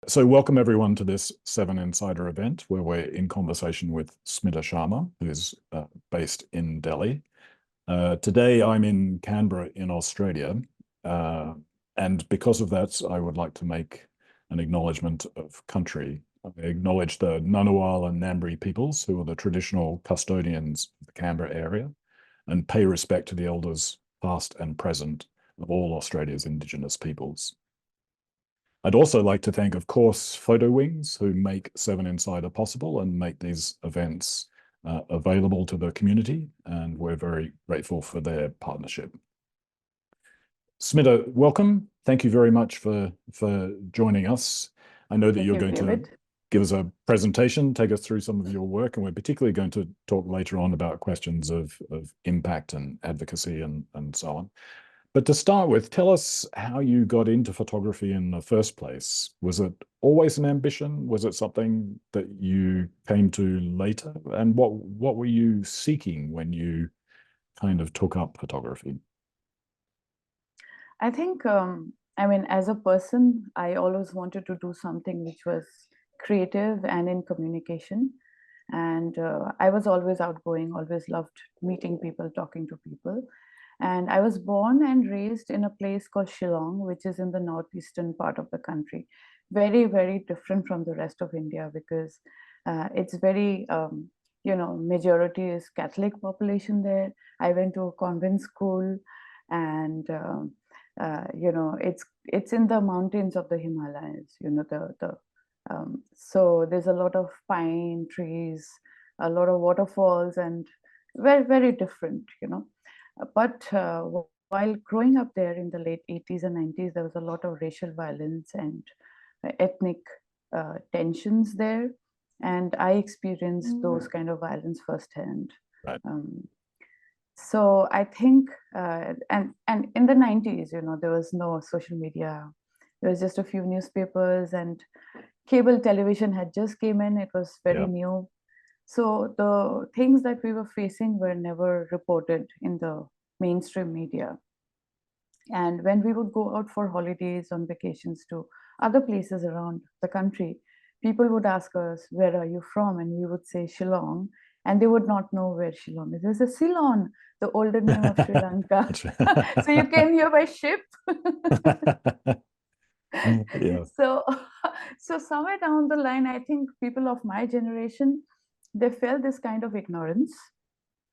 So welcome everyone to this 7 Insider event where we're in conversation with Smita Sharma, who's based in Delhi. Today I'm in Canberra in Australia, and because of that I would like to make an acknowledgement of country. I acknowledge the Ngunnawal and Ngambri peoples who are the traditional custodians of the Canberra area and pay respect to the elders past and present of all Australia's Indigenous peoples. I'd also like to thank, of course, Photo Wings, who make 7 Insider possible and make these events available to the community, and we're very grateful for their partnership. Smita, welcome. Thank you very much for joining us. I know that you're going to give us a presentation, take us through some of your work, and we're particularly going to talk later on about questions of impact and advocacy and so on. But to start with, tell us how you got into photography in the first place. Was it always an ambition? Was it something that you came to later? And what were you seeking when you kind of took up photography? I think, I mean, as a person, I always wanted to do something which was creative and in communication. And I was always outgoing, always loved meeting people, talking to people. And I was born and raised in a place called Shillong, which is in the northeastern part of the country. Very, very different from the rest of India because it's very, majority is Catholic population there. I went to a convent school, and it's in the mountains of the Himalayas. So there's a lot of pine trees, a lot of waterfalls, and very, very different. But while growing up there in the late 80s and 90s, there was a lot of racial violence and ethnic tensions there. And I experienced those kind of violence firsthand. Right. So I think, and in the 90s, there was no social media. There was just a few newspapers, and cable television had just came in. It was very new. So the things that we were facing were never reported in the mainstream media. And when we would go out for holidays, on vacations to other places around the country, people would ask us, "Where are you from?" And we would say Shillong, and they would not know where Shillong is. There's a Ceylon, the older name of Sri Lanka. So you came here by ship. Yeah. So somewhere down the line, I think people of my generation, they felt this kind of ignorance,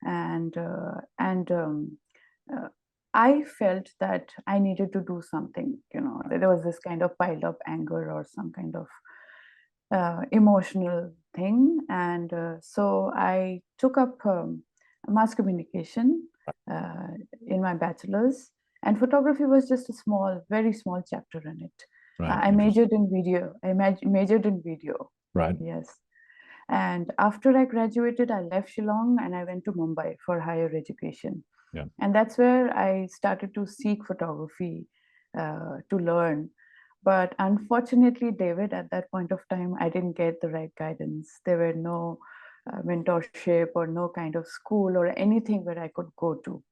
and I felt that I needed to do something. There was this kind of piled up anger or some kind of emotional thing, and so I took up mass communication in my bachelor's, and photography was just a very small chapter in it. Right. I majored in video. Majored in video. Right. Yes. And after I graduated, I left Shillong and I went to Mumbai for higher education. Yeah. And that's where I started to seek photography to learn. But unfortunately, David, at that point of time, I didn't get the right guidance. There were no mentorship or no kind of school or anything where I could go to.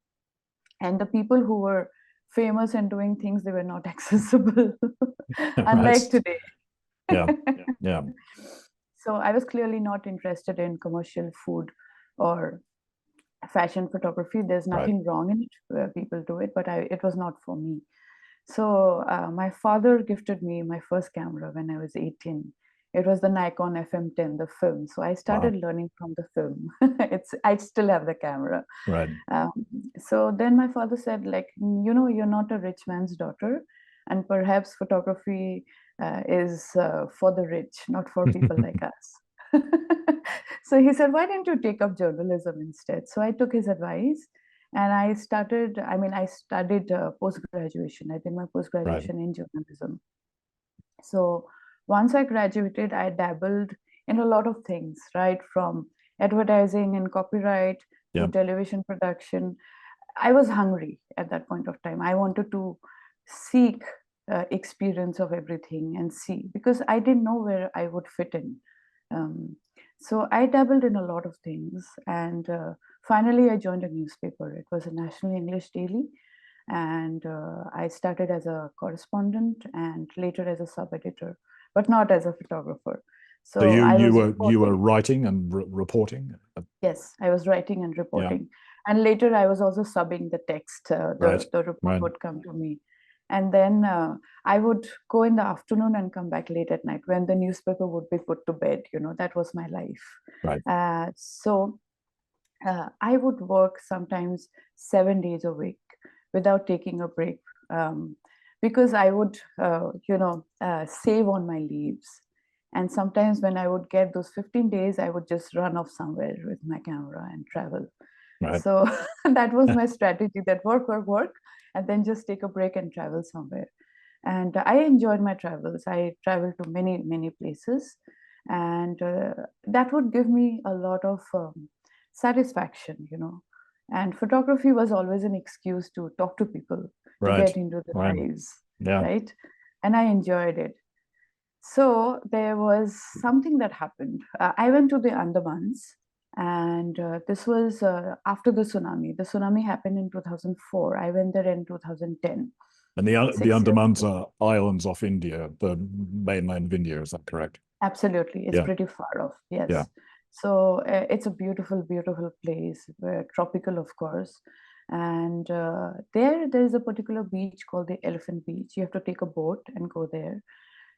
And the people who were famous and doing things, they were not accessible, unlike today. Yeah, yeah. So I was clearly not interested in commercial food or fashion photography. There's nothing wrong in it where people do it, but it was not for me. So my father gifted me my first camera when I was 18. It was the Nikon FM10, the film. So I started learning from the film. I still have the camera. Right. So then my father said, you're not a rich man's daughter, and perhaps photography is for the rich, not for people like us. So he said, why don't you take up journalism instead? So I took his advice, And I started, I mean, I studied post-graduation. I did my Right. post-graduation in journalism. So once I graduated, I dabbled in a lot of things, right? From advertising and copyright to Yeah. television production. I was hungry at that point of time. I wanted to seek experience of everything and see, because I didn't know where I would fit in. Um, so I dabbled in a lot of things, and finally I joined a newspaper. It was a national English daily, and I started as a correspondent and later as a sub-editor, but not as a photographer. So So I was you were reporting. writing and reporting? Yes, I was writing and Yeah. reporting. And later I was also subbing the text. Right. The report Right. would come to me. And then I would go in the afternoon and come back late at night when the newspaper would be put to bed. You know, that was my life. Right. So I would work sometimes 7 days a week without taking a break, because I would, save on my leaves. And sometimes when I would get those 15 days, I would just run off somewhere with my camera and travel. Right. So that was my strategy, that work, work, work, and then just take a break and travel somewhere. And I enjoyed my travels. I traveled to many, many places. And that would give me a lot of satisfaction, you know. And photography was always an excuse to talk to people, to Right. get into their Right. lives, Yeah. right? And I enjoyed it. So there was something that happened. I went to the Andamans, and this was after the tsunami. The tsunami happened in 2004. I went there in 2010. And the 6 years Andamans ago. are islands off India, the mainland of India, is that correct? Absolutely, it's Yeah. pretty far off. Yeah. Yes. So it's a beautiful, beautiful place, tropical, of course. And there is a particular beach called the Elephant Beach. You have to take a boat and go there.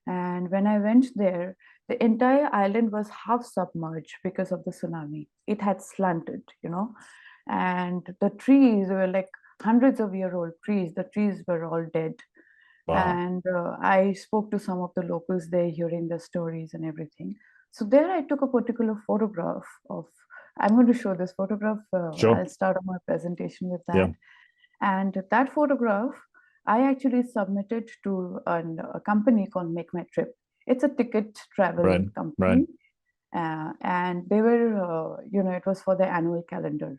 And when I went there, the entire island was half submerged because of the tsunami. It had slanted, you know, and the trees were like hundreds of year old trees. The trees were all dead. Wow. And I spoke to some of the locals there, hearing the stories and everything. So there I took a particular photograph of, I'm going to show this photograph. Sure. I'll start on my presentation with Yeah. that. And that photograph, I actually submitted to a company called Make My Trip. It's a ticket travel Right. Right. company. And they were, it was for their annual calendar.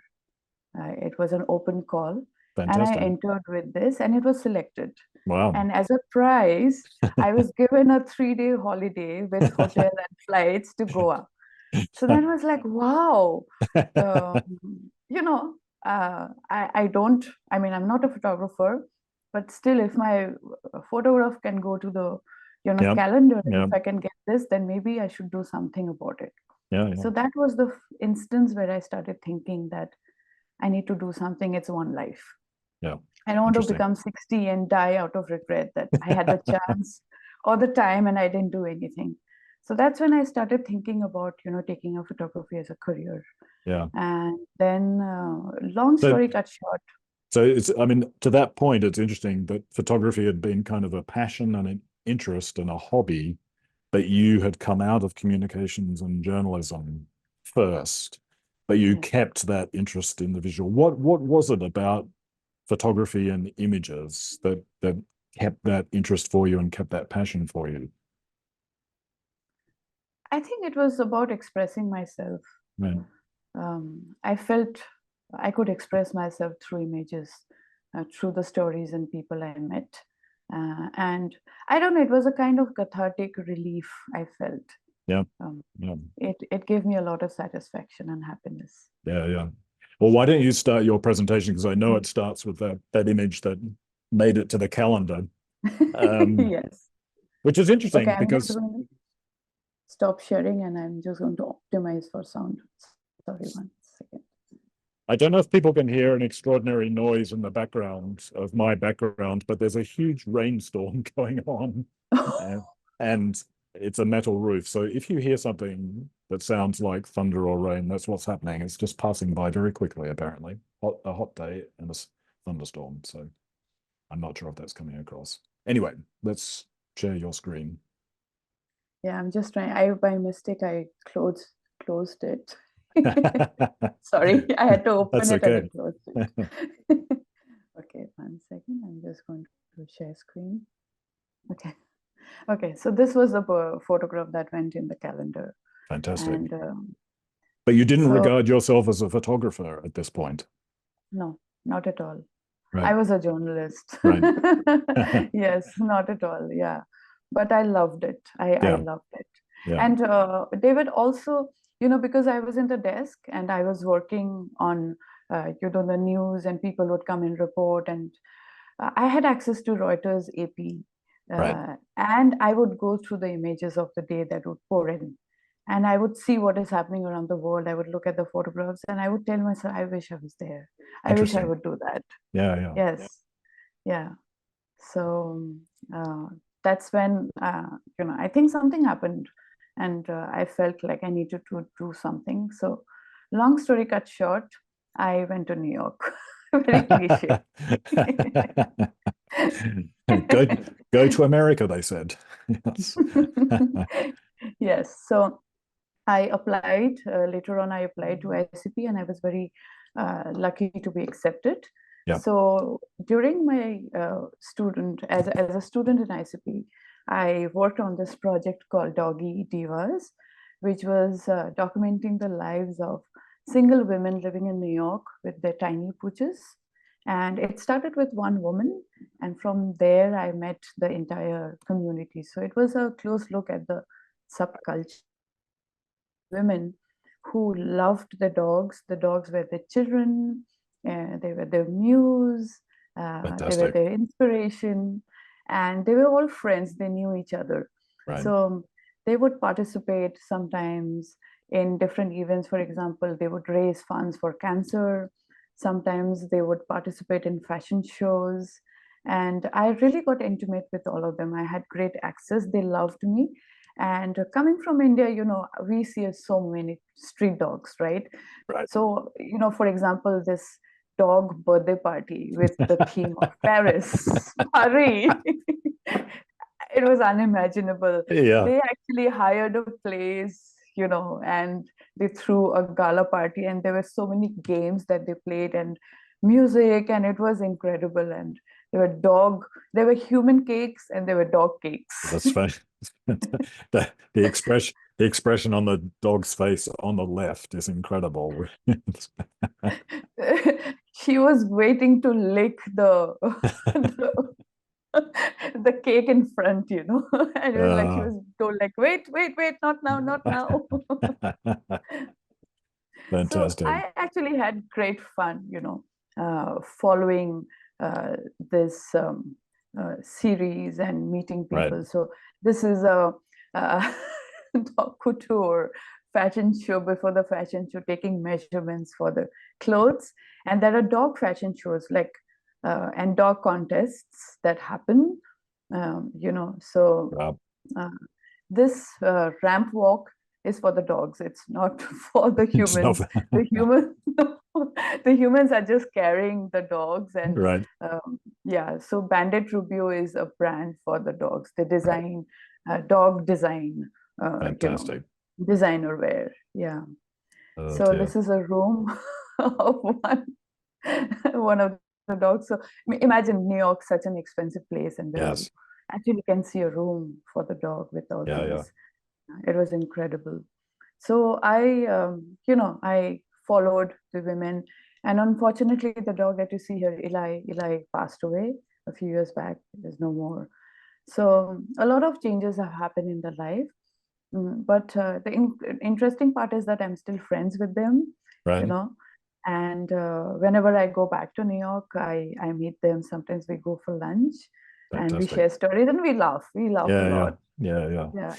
It was an open call. And I Fantastic. entered with this, and it was selected. Wow. And as a prize, I was given a 3-day holiday with hotel and flights to Goa. So that was like, wow. Um, you know, I don't, I mean, I'm not a photographer, but still, if my photograph can go to the, Yeah. calendar, and Yeah. if I can get this, then maybe I should do something about it. Yeah. Yeah. So that was the instance where I started thinking that I need to do something. It's one life. Yeah. I don't want to Interesting. become 60 and die out of regret that I had the chance or the time and I didn't do anything. So that's when I started thinking about, taking a photography as a career. Yeah. And then, long So story cut short. so it's, I mean, to that point, it's interesting that photography had been kind of a passion and an interest and a hobby, but you had come out of communications and journalism first, but you Yes. kept that interest in the visual. What was it about photography and images that kept that interest for you and kept that passion for you? I think it was about expressing myself. Man. I felt I could express myself through images, through the stories and people I met. And I don't know, it was a kind of cathartic relief I felt. Yeah. Um, Yeah. it gave me a lot of satisfaction and happiness. Yeah. Yeah. Well, why don't you start your presentation? Because I know it starts with that image that made it to the calendar, Yes. which is Okay, interesting I'm just because going to stop sharing and I'm just going to optimize for sound. Sorry, 1 second. I don't know if people can hear an extraordinary noise in the background of my background, but there's a huge rainstorm going on, and it's a metal roof. So if you hear something that sounds like thunder or rain, that's what's happening. It's just passing by very quickly, apparently. A hot day and a thunderstorm. So I'm not sure if that's coming across. Anyway, let's share your screen. Yeah, I'm just trying. I by mistake I closed it. Sorry, I had to That's open it and okay. it closed it. Okay, 1 second. I'm just going to share screen. Okay. Okay, so this was the photograph that went in the calendar. Fantastic. And But you didn't so, regard yourself as a photographer at this point, no, not at all. right? I was a journalist. Right. Yes, not at all. Yeah. But I loved it. I Yeah. loved it. Yeah. And David also, because I was in the desk and I was working on, the news, and people would come and report. And I had access to Reuters AP. Right. And I would go through the images of the day that would pour in. And I would see what is happening around the world. I would look at the photographs and I would tell myself, I wish I was there. I wish I Interesting. would do that. Yeah. Yeah. Yes. Yeah. So uh, that's when, I think something happened, and I felt like I needed to do something. So, long story cut short, I went to New York. Very cliche. Go, go to America, they said. Yes. Yes. So I applied. Later on, I applied to ICP, and I was very lucky to be accepted. Yeah. So during my as a student in ICP, I worked on this project called Doggy Divas, which was documenting the lives of single women living in New York with their tiny pooches. And it started with one woman, and from there I met the entire community. So it was a close look at the subculture. Women who loved the dogs. The dogs were their children, they were their muse, they were Fantastic. their inspiration, and they were all friends. They knew each other. Right. So they would participate sometimes in different events. For example, they would raise funds for cancer. Sometimes they would participate in fashion shows. And I really got intimate with all of them. I had great access. They loved me. And coming from India, we see so many street dogs, right? Right. So, for example, this dog birthday party with the theme of Paris, Paris. It was unimaginable. Yeah. They actually hired a place, and they threw a gala party, and there were so many games that they played and music, and it was incredible. And there were human cakes and there were dog cakes. That's funny. The expression on the dog's face on the left is incredible. She was waiting to lick the the cake in front, and it was like she Uh, was told, like, wait, wait, wait, not now, not now. So Fantastic. I actually had great fun, following this series and meeting Right. people. So this is a dog couture fashion show. Before the fashion show, taking measurements for the clothes, and there are dog fashion shows, like and dog contests that happen. So Wow. uh, this ramp walk is for the dogs. It's not for the It's not humans. The human, the humans are just carrying the dogs, and right. yeah. So Bandit Rubio is a brand for the dogs. They Right. design dog design, uh, you know, Fantastic. designer wear. Yeah. Oh So dear. this is a room of one of the dogs. So imagine New York, such an expensive place, and there you Yes. actually can see a room for the dog with all Yeah. Yeah. these. It was incredible. So I followed the women, and unfortunately, the dog that you see here, Eli passed away a few years back. There's no more. So a lot of changes have happened in the life. But the interesting part is that I'm still friends with them, you Right. know. And whenever I go back to New York, I meet them. Sometimes we go for lunch, and we Fantastic. share stories, and we laugh. We laugh a Yeah. Yeah. lot. Yeah. Yeah. Yeah.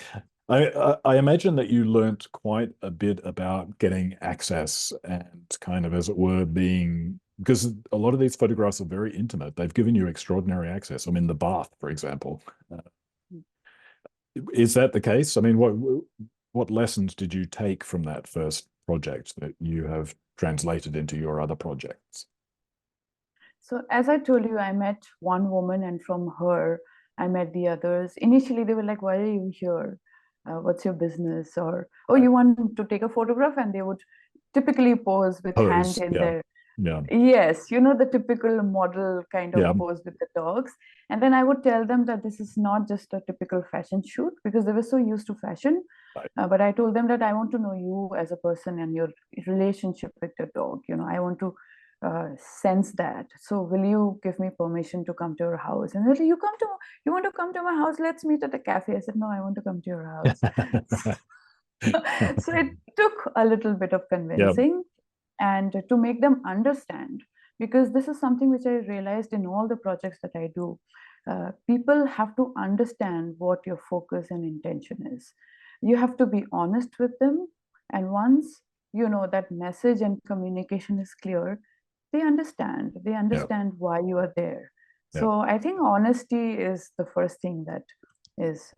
I imagine that you learnt quite a bit about getting access and kind of, as it were, being, because a lot of these photographs are very intimate. They've given you extraordinary access. I mean, the bath, for example. Is that the case? I mean, what lessons did you take from that first project that you have translated into your other projects? So as I told you, I met one woman, and from her, I met the others. Initially, they were like, "Why are you here? What's your business?" Or, "Oh, Right. you want to take a photograph?" And they would typically pose with hand Pose. in Yeah. their, Yeah. yes, the typical model kind of Yeah. pose with the dogs. And then I would tell them that this is not just a typical fashion shoot, because they were so used to fashion. Right. But I told them that I want to know you as a person and your relationship with the dog. I want to sense that. So will you give me permission to come to your house? And they're like, you want to come to my house? Let's meet at a cafe. I said, no, I want to come to your house. So it took a little bit of Yeah. convincing and to make them understand, because this is something which I realized in all the projects that I do. People have to understand what your focus and intention is. You have to be honest with them, and once that message and communication is clear, they Yeah. understand why you are there. Yeah. So I think honesty is the first thing that is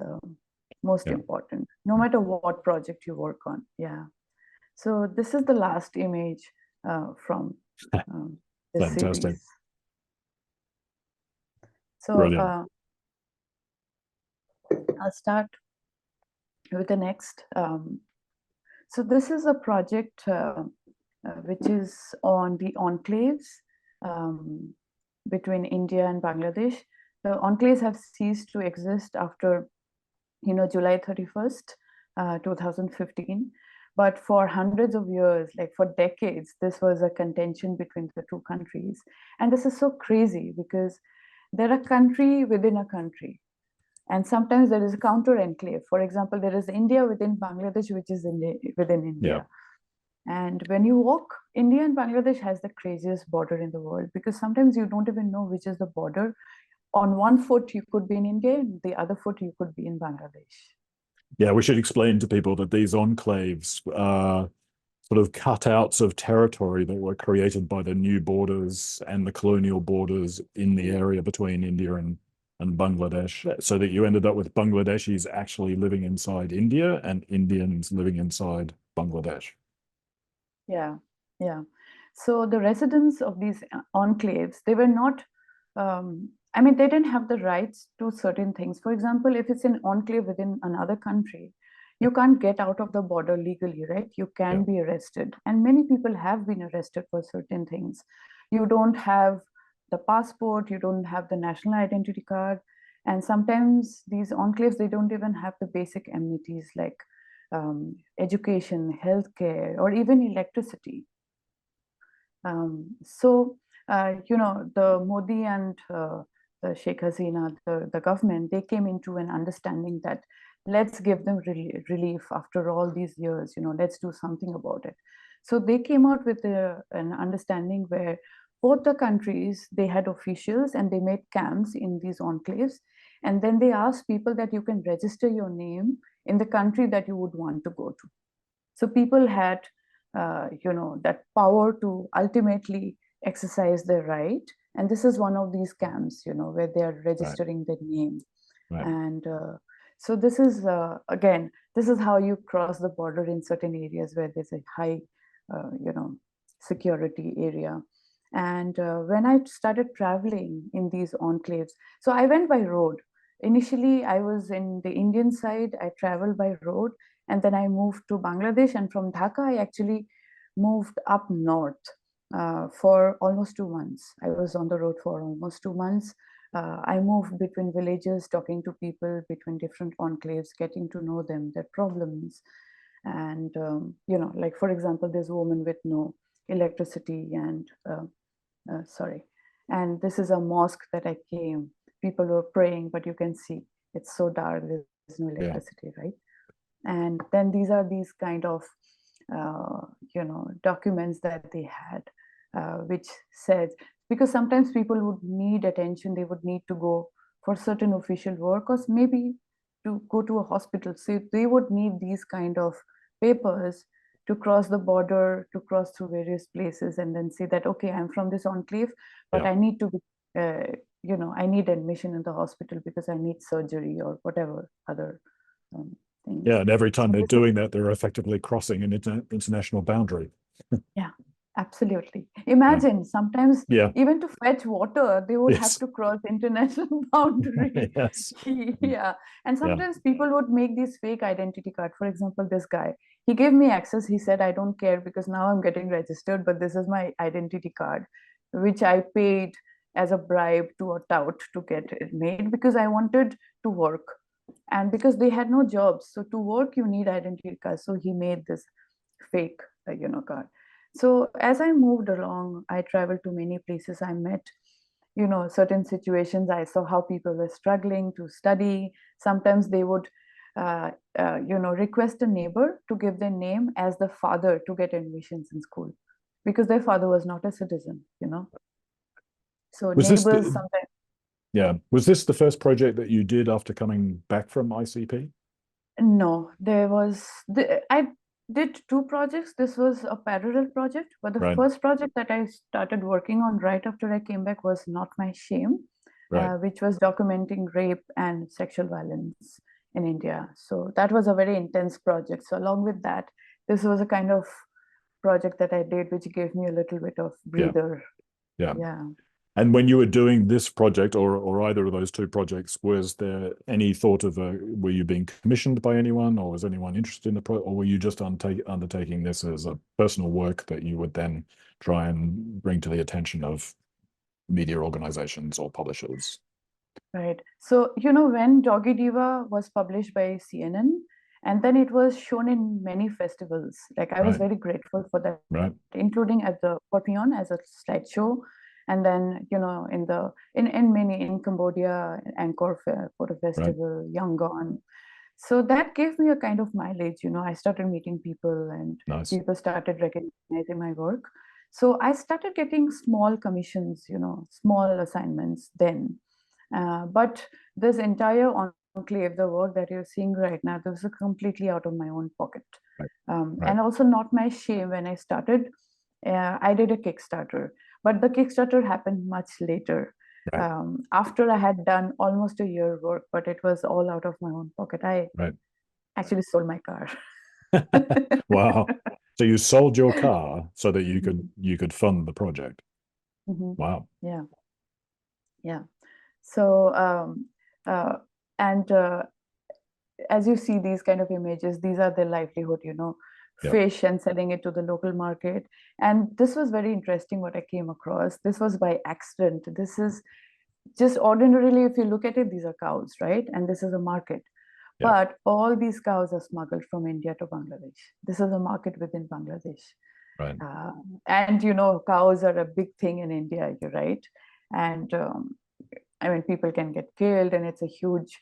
most Yeah. important, no matter what project you work on. Yeah. So this is the last image from this Fantastic. series. So Brilliant. I'll start with the next. So this is a project which is on the enclaves um, between India and Bangladesh. The enclaves have ceased to exist after, July 31st, 2015. But for hundreds of years, like for decades, this was a contention between the two countries. And this is so crazy because they're a country within a country. And sometimes there is a counter enclave. For example, there is India within Bangladesh, which is within Yeah. India. And when you walk, India and Bangladesh has the craziest border in the world, because sometimes you don't even know which is the border. On one foot, you could be in India, and the other foot, you could be in Bangladesh. Yeah, we should explain to people that these enclaves are sort of cutouts of territory that were created by the new borders and the colonial borders in the area between India and Bangladesh, so that you ended up with Bangladeshis actually living inside India and Indians living inside Bangladesh. Yeah, yeah. So the residents of these enclaves, they were not, they didn't have the rights to certain things. For example, if it's an enclave within another country, you can't get out of the border legally, right? You can Yeah. be arrested. And many people have been arrested for certain things. You don't have the passport, you don't have the national identity card. And sometimes these enclaves, they don't even have the basic amenities like education, healthcare, or even electricity. The Modi and the Sheikh Hasina, the government, they came into an understanding that let's give them relief after all these years, let's do something about it. So they came out with an understanding where both the countries, they had officials and they made camps in these enclaves. And then they asked people that you can register your name in the country that you would want to go to. So people had, that power to ultimately exercise their right. And this is one of these camps, where they are registering their name. Right. And so this is, again, this is how you cross the border in certain areas where there's a high, security area. And when I started traveling in these enclaves, so I went by road. Initially, I was in the Indian side, I traveled by road, and then I moved to Bangladesh. And from Dhaka, I actually moved up north for almost 2 months. I was on the road for almost 2 months. I moved between villages, talking to people between different enclaves, getting to know them, their problems. And, like, for example, there's a woman with no electricity and, sorry. And this is a mosque that I came. People were praying, but you can see it's so dark, there's no electricity, right? And then these are these kind of documents that they had, which said, because sometimes people would need attention, they would need to go for certain official work, or maybe to go to a hospital, so they would need these kind of papers to cross the border, to cross through various places, and then say that, okay, I'm from this enclave, but Yeah. I need to be I need admission in the hospital because I need surgery or whatever other things. Yeah, and every time So they're this is, doing that, they're effectively crossing an international boundary. yeah, Absolutely. Imagine sometimes Yeah. even to fetch water, they would have Yes. to cross international boundary. Yes. Yeah. And Yeah. sometimes people would make these fake identity card. For example, this guy, he gave me access. He said, I don't care because now I'm getting registered, but this is my identity card, which I paid as a bribe to a tout to get it made because I wanted to work. And because they had no jobs. So to work, you need identity card. So he made this fake, card. So as I moved along, I traveled to many places. I met, certain situations. I saw how people were struggling to study. Sometimes they would, request a neighbor to give their name as the father to get admissions in school because their father was not a citizen. So Was this neighbors the, sometimes. yeah, was this the first project that you did after coming back from ICP? No, I did two projects. This was a parallel project, but the Right. first project that I started working on right after I came back was Not My Shame, Right. which was documenting rape and sexual violence in India. So that was a very intense project. So along with that, this was a kind of project that I did, which gave me a little bit of Yeah. breather. Yeah. Yeah. And when you were doing this project or either of those two projects, was there any thought of were you being commissioned by anyone, or was anyone interested in the or were you just undertaking this as a personal work that you would then try and bring to the attention of media organizations or publishers? Right. So, when Doggy Diva was published by CNN, and then it was shown in many festivals, like I was Right. very grateful for that, Right. including at the Porpion as a slideshow. And then, in many, in Cambodia, Angkor Photo Right. Festival, Yangon. So that gave me a kind of mileage. I started meeting people and Nice. people started recognizing my work. So I started getting small commissions, small assignments then. But this entire enclave, the work that you're seeing right now, this is completely out of my own pocket. Right. And also not my shame. When I started, I did a Kickstarter, but the Kickstarter happened much later. Right. After I had done almost a year work, but it was all out of my own pocket. I Right. actually sold my car. Wow. So you sold your car so that Mhm. you could fund the project. Mhm. Wow. Yeah, yeah. So, uh, and as you see these kind of images, these are their livelihood, Yep. fish and selling it to the local market. And this was very interesting what I came across. This was by accident. This is just ordinarily, if you look at it, these are cows, right? And this is a market. Yep. But all these cows are smuggled from India to Bangladesh. This is a market within Bangladesh. Right. And cows are a big thing in India, you're right. And I mean, people can get killed, and it's a huge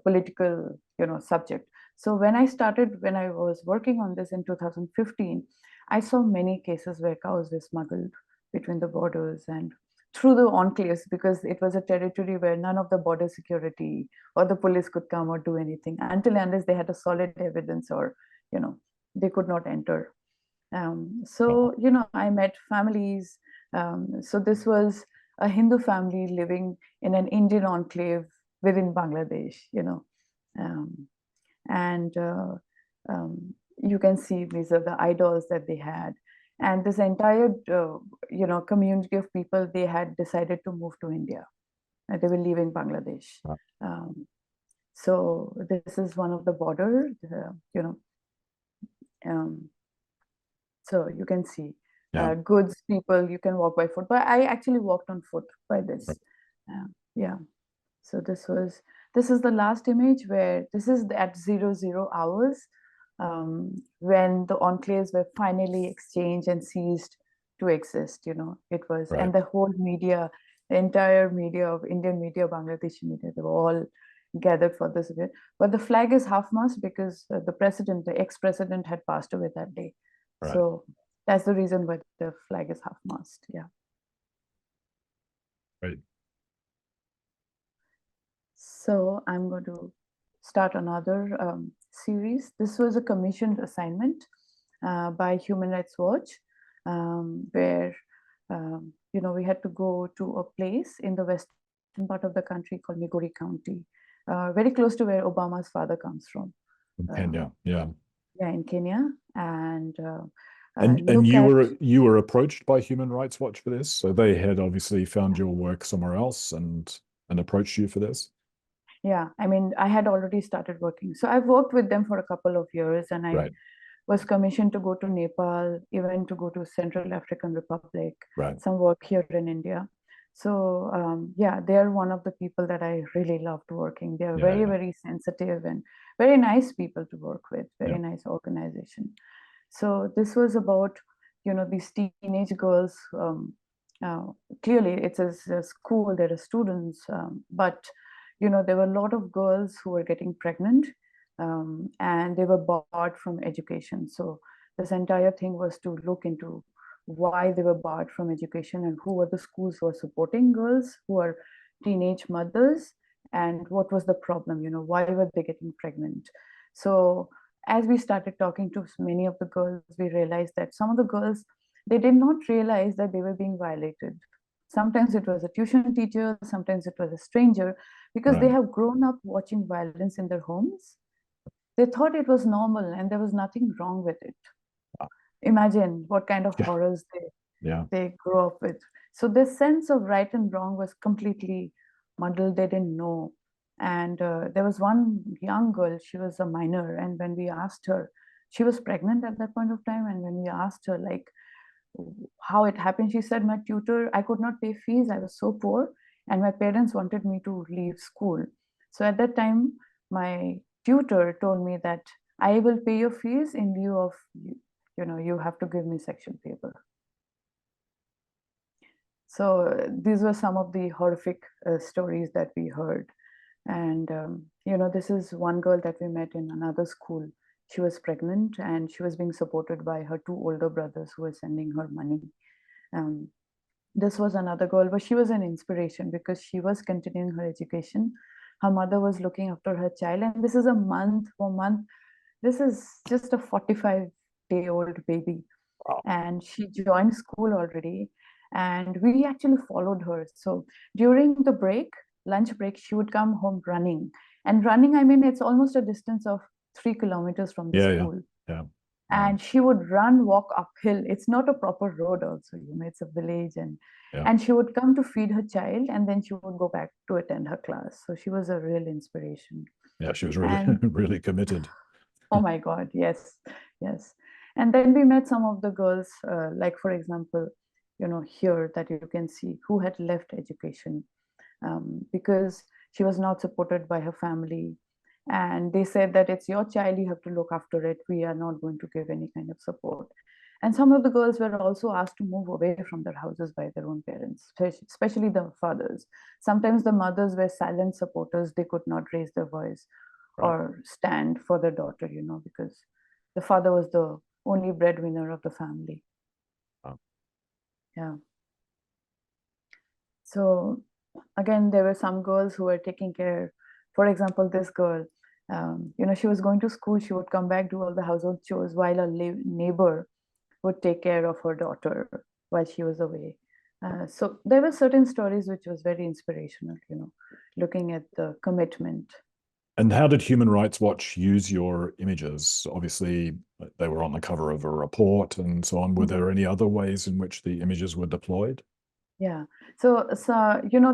political, subject. So when I was working on this in 2015, I saw many cases where cows were smuggled between the borders and through the enclaves because it was a territory where none of the border security or the police could come or do anything until unless they had a solid evidence or, they could not enter. Wow. I met families. So this was a Hindu family living in an Indian enclave within Bangladesh, um, and you can see these are the idols that they had. And this entire, community of people, they had decided to move to India. They were leaving Bangladesh. Wow. Um, so this is one of the border, um, so you can see Yeah. goods, people, you can walk by foot. But I actually walked on foot by Right. this. Yeah. So this is the last image where this is at 00 hours when the enclaves were finally exchanged and ceased to exist. It was, Right. and the whole media, the entire media of Indian media, Bangladeshi media, they were all gathered for this event. But the flag is half mast because the ex-president had passed away that day. Right. So that's the reason why the flag is half mast. Yeah. Right. So I'm going to start another series. This was a commissioned assignment by Human Rights Watch, where we had to go to a place in the western part of the country called Migori County, very close to where Obama's father comes from. In Um, Kenya. Yeah. yeah, in Kenya, and And look at. you were approached by Human Rights Watch for this, so they had obviously found your work somewhere else and approached you for this. Yeah, I mean, I had already started working. So I've worked with them for a couple of years, and I Right, was commissioned to go to Nepal, even to go to Central African Republic, right. some work here in India. So yeah, they're one of the people that I really loved working. They're Yeah, very, yeah, very sensitive and very nice people to work with, yeah. very nice organization. So this was about, these teenage girls. Uh, Clearly, it's a school, there are students, but there were a lot of girls who were getting pregnant, and they were barred from education. So this entire thing was to look into why they were barred from education and who were the schools who were supporting girls who are teenage mothers, and what was the problem, why were they getting pregnant. So as we started talking to many of the girls, we realized that some of the girls, they did not realize that they were being violated. Sometimes it was a tuition teacher, sometimes it was a stranger, because they Right. have grown up watching violence in their homes. They thought it was normal and there was nothing wrong with it. Imagine what kind of Yeah, horrors yeah, they grew up with. So this sense of right and wrong was completely muddled. They didn't know. And there was one young girl, she was a minor. And when we asked her, she was pregnant at that point of time. And when we asked her, like, how it happened, she said, my tutor, I could not pay fees. I was so poor. And my parents wanted me to leave school. So at that time, my tutor told me that I will pay your fees in lieu of, you have to give me section paper. So these were some of the horrific stories that we heard. And, this is one girl that we met in another school. She was pregnant and she was being supported by her two older brothers who were sending her money. Um, this was another girl, but she was an inspiration because she was continuing her education. Her mother was looking after her child, and this is a month for month. This is just a 45-day-old baby, wow. and she joined school already, and we actually followed her. So during the break, lunch break, she would come home running. And running, I mean, it's almost a distance of 3 kilometers from the Yeah, yeah, school. yeah. Wow. And she would run, walk uphill. It's not a proper road also, it's a village. And Yeah, and she would come to feed her child, and then she would go back to attend her class. So she was a real inspiration. yeah. She was really, And really committed. oh my God, yes, yes. And then we met some of the girls, like for example, here that you can see who had left education because she was not supported by her family. And they said that it's your child, you have to look after it. We are not going to give any kind of support. And some of the girls were also asked to move away from their houses by their own parents, especially the fathers. Sometimes the mothers were silent supporters. They could not raise their voice Right. or stand for their daughter, because the father was the only breadwinner of the family. Wow. Yeah. So again, there were some girls who were taking care. For example, this girl, she was going to school. She would come back, do all the household chores, while a neighbor would take care of her daughter while she was away. So there were certain stories which was very inspirational, looking at the commitment. And how did Human Rights Watch use your images? Obviously, they were on the cover of a report and so on. Were Mhm. there any other ways in which the images were deployed? Yeah. So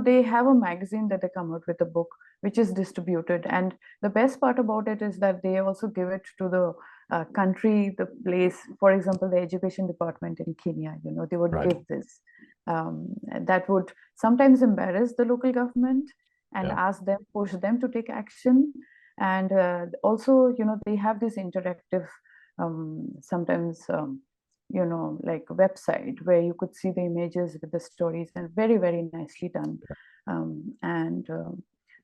they have a magazine that they come out with a book which is distributed. And the best part about it is that they also give it to the country, the place, for example, the education department in Kenya, they would Right. give this. That would sometimes embarrass the local government and Yeah. ask them, push them to take action. And also, they have this interactive, sometimes like a website where you could see the images with the stories, and very, very nicely done. And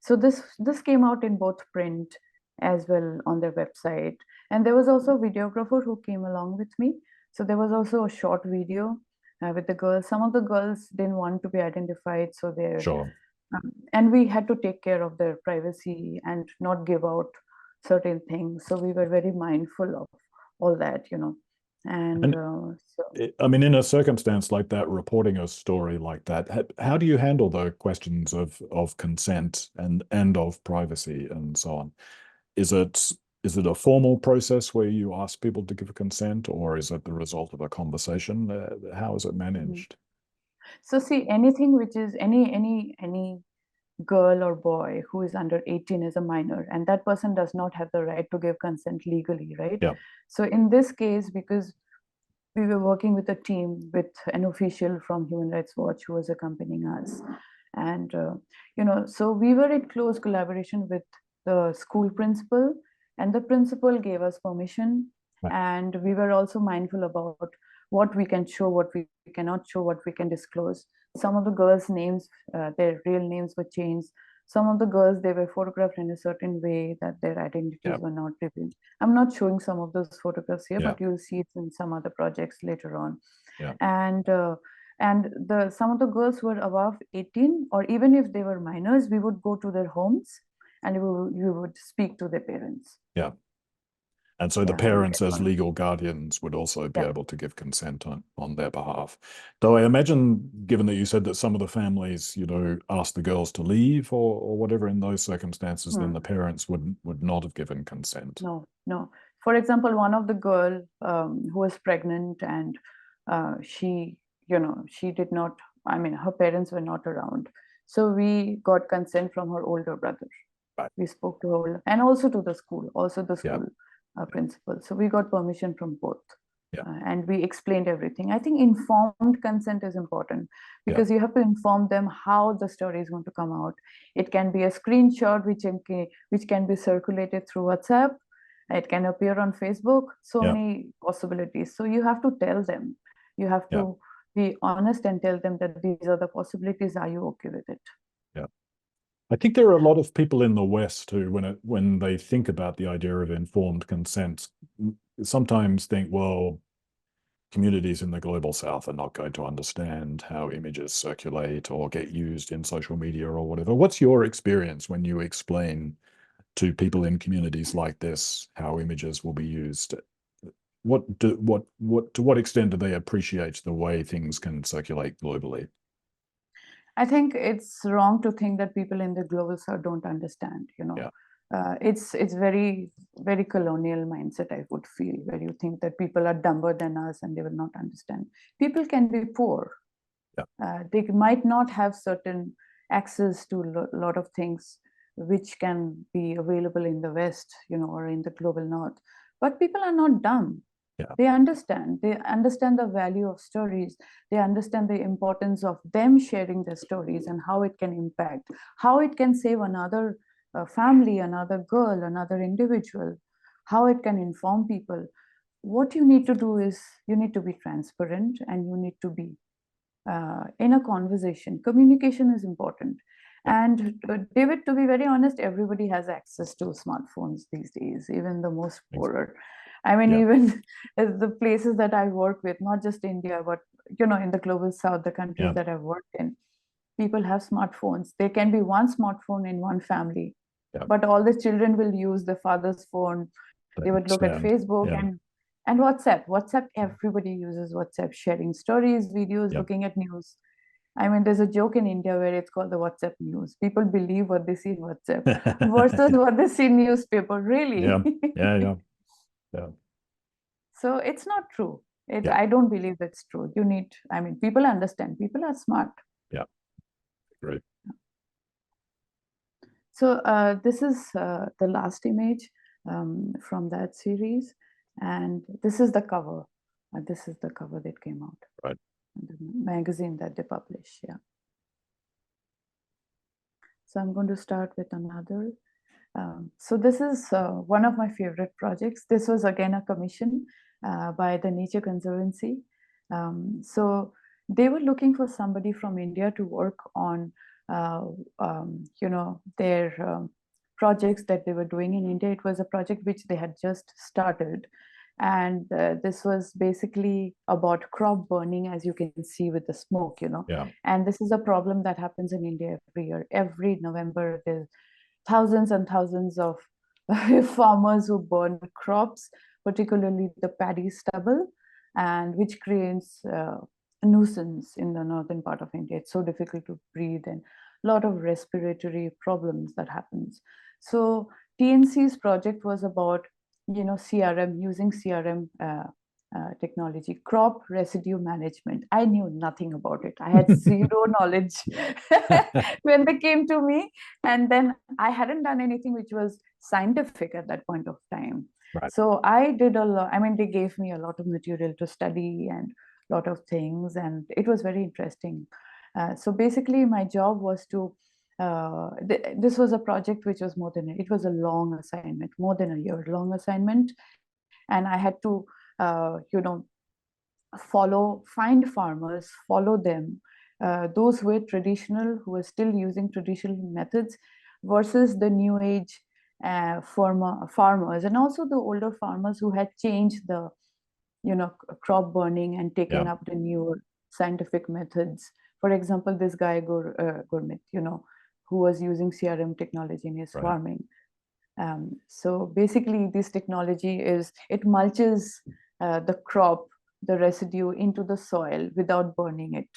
so this came out in both print as well on their website. And there was also a videographer who came along with me. So there was also a short video with the girls. Some of the girls didn't want to be identified, so Sure. and we had to take care of their privacy and not give out certain things. So we were very mindful of all that, and And I mean, in a circumstance like that, reporting a story like that, how do you handle the questions of consent and of privacy and so on? Is it is it a formal process where you ask people to give consent, or is it the result of a conversation? How is it managed? So see, anything which is any girl or boy who is under 18 is a minor, and that person does not have the right to give consent legally, right? Yeah, So in this case, because we were working with a team with an official from Human Rights Watch who was accompanying us, and so we were in close collaboration with the school principal, and the principal gave us permission, right. and we were also mindful about what we can show, what we cannot show, what we can disclose. Some of the girls' names, their real names were changed. Some of the girls, they were photographed in a certain way that their identities Yeah, were not revealed. I'm not showing some of those photographs here, yeah, but you'll see it in some other projects later on. yeah, And the some of the girls who were above 18, or even if they were minors, we would go to their homes and we would speak to their parents. yeah. And so the Yeah, and parents, get as one. legal guardians, would also be Yeah. able to give consent on their behalf. Though I imagine, given that you said that some of the families, asked the girls to leave or whatever in those circumstances, then Hmm. the parents would not have given consent. No, no. For example, one of the girl who was pregnant, and she did not. I mean, her parents were not around, so we got consent from her older brother. Right. We spoke to her, and also to the school, also the Yeah. school principal. So we got permission from both. Yeah. And we explained everything. I think informed consent is important, Yeah. because you have to inform them how the story is going to come out. It can be a screenshot which can be circulated through WhatsApp. It can appear on Facebook. So Yeah. many possibilities. So you have to tell them. You have Yeah. to be honest and tell them that these are the possibilities. Are you okay with it? Yeah. I think there are a lot of people in the West who, when they think about the idea of informed consent, sometimes think, well, communities in the global South are not going to understand how images circulate or get used in social media or whatever. What's your experience when you explain to people in communities like this how images will be used? To what extent do they appreciate the way things can circulate globally? I think it's wrong to think that people in the global south don't understand. Yeah, It's very very colonial mindset, I would feel, where you think that people are dumber than us and they will not understand. People can be poor. yeah, They might not have certain access to a lot of things which can be available in the West, or in the global North. But people are not dumb. yeah, They understand. They understand the value of stories. They understand the importance of them sharing their stories and how it can impact, how it can save another family, another girl, another individual, how it can inform people. What you need to do is you need to be transparent, and you need to be in a conversation. Communication is important. yeah, And David, to be very honest, everybody has access to smartphones these days, even the most poorer. I mean, yeah, even the places that I work with, not just India, but in the global south, the countries yeah, that I've worked in, people have smartphones. There can be one smartphone in one family, yeah. but all the children will use the father's phone. They would look at Understand. Facebook Yeah, and WhatsApp. Everybody uses WhatsApp, sharing stories, videos, yeah. looking at news. I mean, there's a joke in India where it's called the WhatsApp news. People believe what they see in WhatsApp versus what they see in newspaper. Really? Yeah, yeah, yeah, yeah, So it's not true. yeah, I don't believe it's true. I mean, people understand. People are smart. yeah. Great. So this is the last image from that series, and this is the cover. This is the cover that came out, Right. the magazine that they publish. Yeah. So I'm going to start with another. So this is one of my favorite projects. This was again a commission by the Nature Conservancy. So they were looking for somebody from India to work on, their projects that they were doing in India. It was a project which they had just started. And this was basically about crop burning, as you can see with the smoke. Yeah, And this is a problem that happens in India every year. Every November, there's thousands and thousands of farmers who burn crops, particularly the paddy stubble, and which creates a nuisance in the northern part of India. It's so difficult to breathe, and a lot of respiratory problems that happens. So TNC's project was about, CRM, using CRM technology, crop residue management. I knew nothing about it. I had zero knowledge when they came to me. And then I hadn't done anything which was scientific at that point of time. Right. So I did a lot. I mean, they gave me a lot of material to study and a lot of things, and it was very interesting. So basically, my job was to this was a project which was it was a long assignment, more than a year long assignment. And I had to, find farmers, follow them, those who were traditional, who were still using traditional methods versus the new age farmers, and also the older farmers who had changed the, crop burning and taken Yeah. up the newer scientific methods. For example, this guy Gurmit, who was using CRM technology in his Right. farming. So basically, this technology it mulches the crop, the residue into the soil without burning it.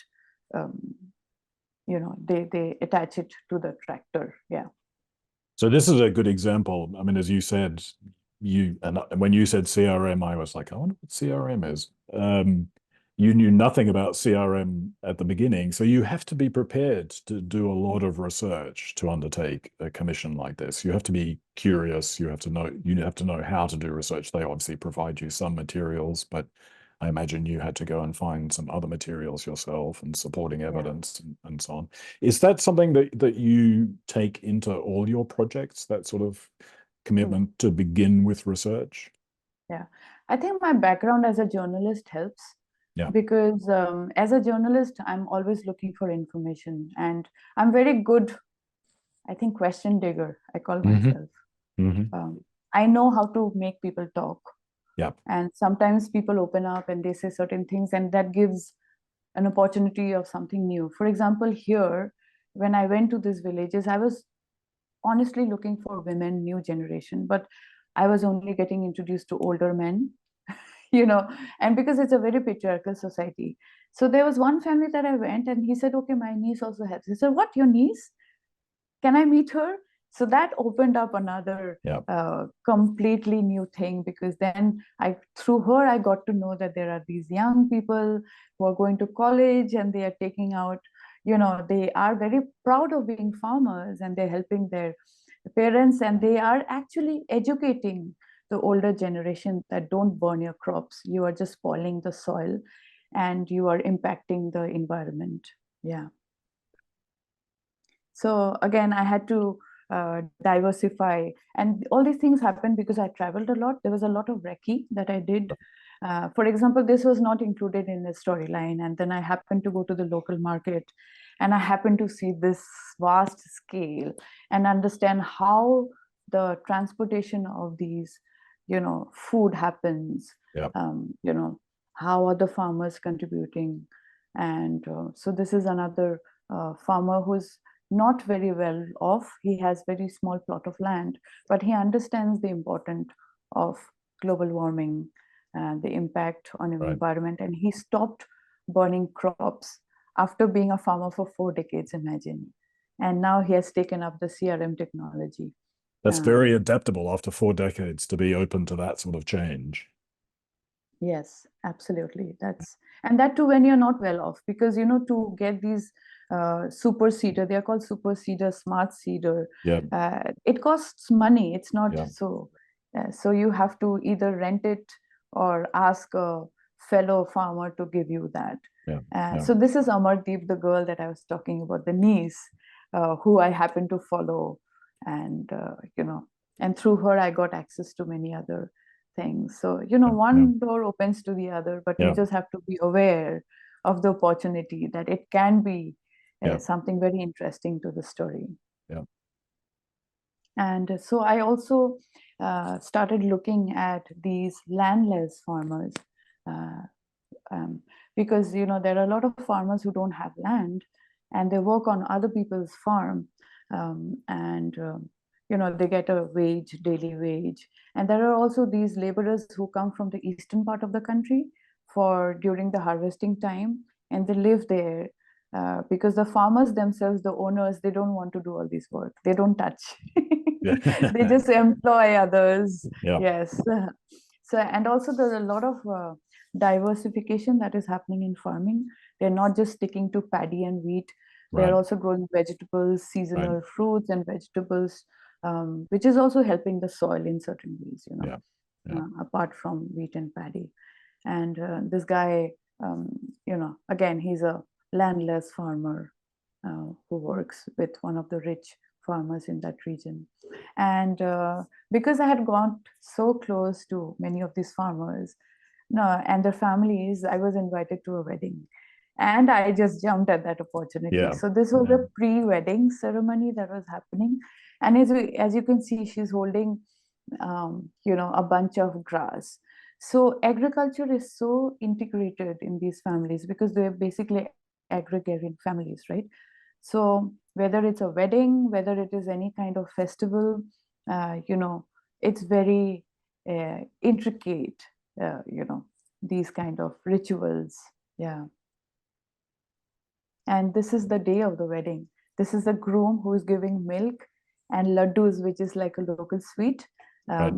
They attach it to the tractor. Yeah. So this is a good example. I mean, as you said, and when you said CRM, I was like, I wonder what CRM is. You knew nothing about CRM at the beginning, so you have to be prepared to do a lot of research to undertake a commission like this. You have to be curious. You have to know how to do research. They obviously provide you some materials, but I imagine you had to go and find some other materials yourself and supporting evidence and so on. Is that something that you take into all your projects, that sort of commitment to begin with research? Yeah. I think my background as a journalist helps. Yeah. Because as a journalist, I'm always looking for information, and I'm very good, I think, question digger, I call myself. I know how to make people talk. Yeah. And sometimes people open up and they say certain things, and that gives an opportunity of something new. For example, here, when I went to these villages, I was honestly looking for women, new generation, but I was only getting introduced to older men, and because it's a very patriarchal society. So there was one family that I went, and he said, okay, my niece also has. He said, what, your niece? Can I meet her? So that opened up another completely new thing, because then through her, I got to know that there are these young people who are going to college, and they are taking out, they are very proud of being farmers, and they're helping their parents, and they are actually educating the older generation that don't burn your crops. You are just spoiling the soil, and you are impacting the environment. Yeah. So again, I had to diversify, and all these things happened because I traveled a lot. There was a lot of recce that I did. For example, this was not included in the storyline, and then I happened to go to the local market, and I happened to see this vast scale and understand how the transportation of these, food happens. Yeah. How are the farmers contributing? And so this is another farmer who's not very well off. He has very small plot of land, but he understands the importance of global warming, the impact on Right. environment, and he stopped burning crops after being a farmer for 4 decades, imagine. And now he has taken up the CRM technology. That's very adaptable after 4 decades to be open to that sort of change. Yes, absolutely. And that too when you're not well off, because to get these super seeder, they are called super seeder, smart seeder. Yeah. It costs money. It's not Yeah. so. So you have to either rent it or ask a fellow farmer to give you that. So this is Amardeep, the girl that I was talking about, the niece, who I happen to follow, and and through her I got access to many other things. So one door opens to the other, but you just have to be aware of the opportunity that it can be something very interesting to the story. Yeah. And so I also started looking at these landless farmers, because there are a lot of farmers who don't have land, and they work on other people's farm, and they get a daily wage. And there are also these laborers who come from the eastern part of the country for during the harvesting time, and they live there because the farmers themselves, the owners, they don't want to do all this work. They don't touch. They just employ others. Yeah. Yes. So, and also there's a lot of diversification that is happening in farming. They're not just sticking to paddy and wheat. They're Right. also growing vegetables, Right. seasonal fruits and vegetables, which is also helping the soil in certain ways, Yeah. Yeah. apart from wheat and paddy. And this guy, again, he's a landless farmer who works with one of the rich farmers in that region. And because I had gone so close to many of these farmers, and their families, I was invited to a wedding. And I just jumped at that opportunity. Yeah. So this was Yeah. a pre-wedding ceremony that was happening. And as you can see, she's holding, a bunch of grass. So agriculture is so integrated in these families because they're basically agrarian families, right? So whether it's a wedding, whether it is any kind of festival, it's very intricate, these kind of rituals. Yeah. And this is the day of the wedding. This is the groom who is giving milk and laddus, which is like a local sweet, Right.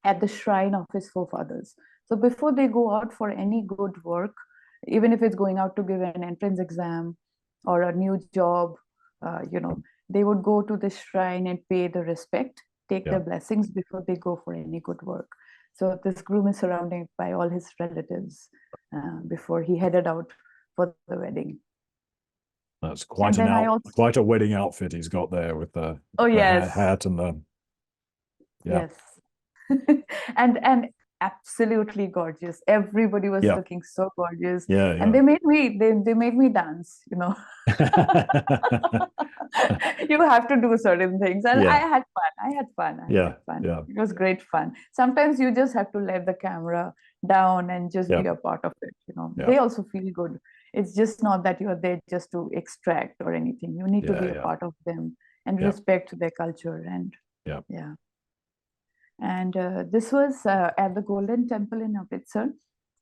at the shrine of his forefathers. So before they go out for any good work, even if it's going out to give an entrance exam or a new job, they would go to the shrine and pay the respect, take Yeah. their blessings before they go for any good work. So this groom is surrounded by all his relatives before he headed out for the wedding. That's And then I also, quite a wedding outfit he's got there with the yes, hat and the yes. And absolutely gorgeous. Everybody was Yeah. looking so gorgeous. Yeah. And Yeah. they made me dance, You have to do certain things. And Yeah. I had fun. I had Yeah. fun. Yeah. It was great fun. Sometimes you just have to let the camera down and just Yeah. be a part of it, Yeah. They also feel good. It's just not that you're there just to extract or anything. You need to be a Yeah. part of them and Yeah. respect their culture. And Yeah. yeah. And this was at the Golden Temple in Amritsar.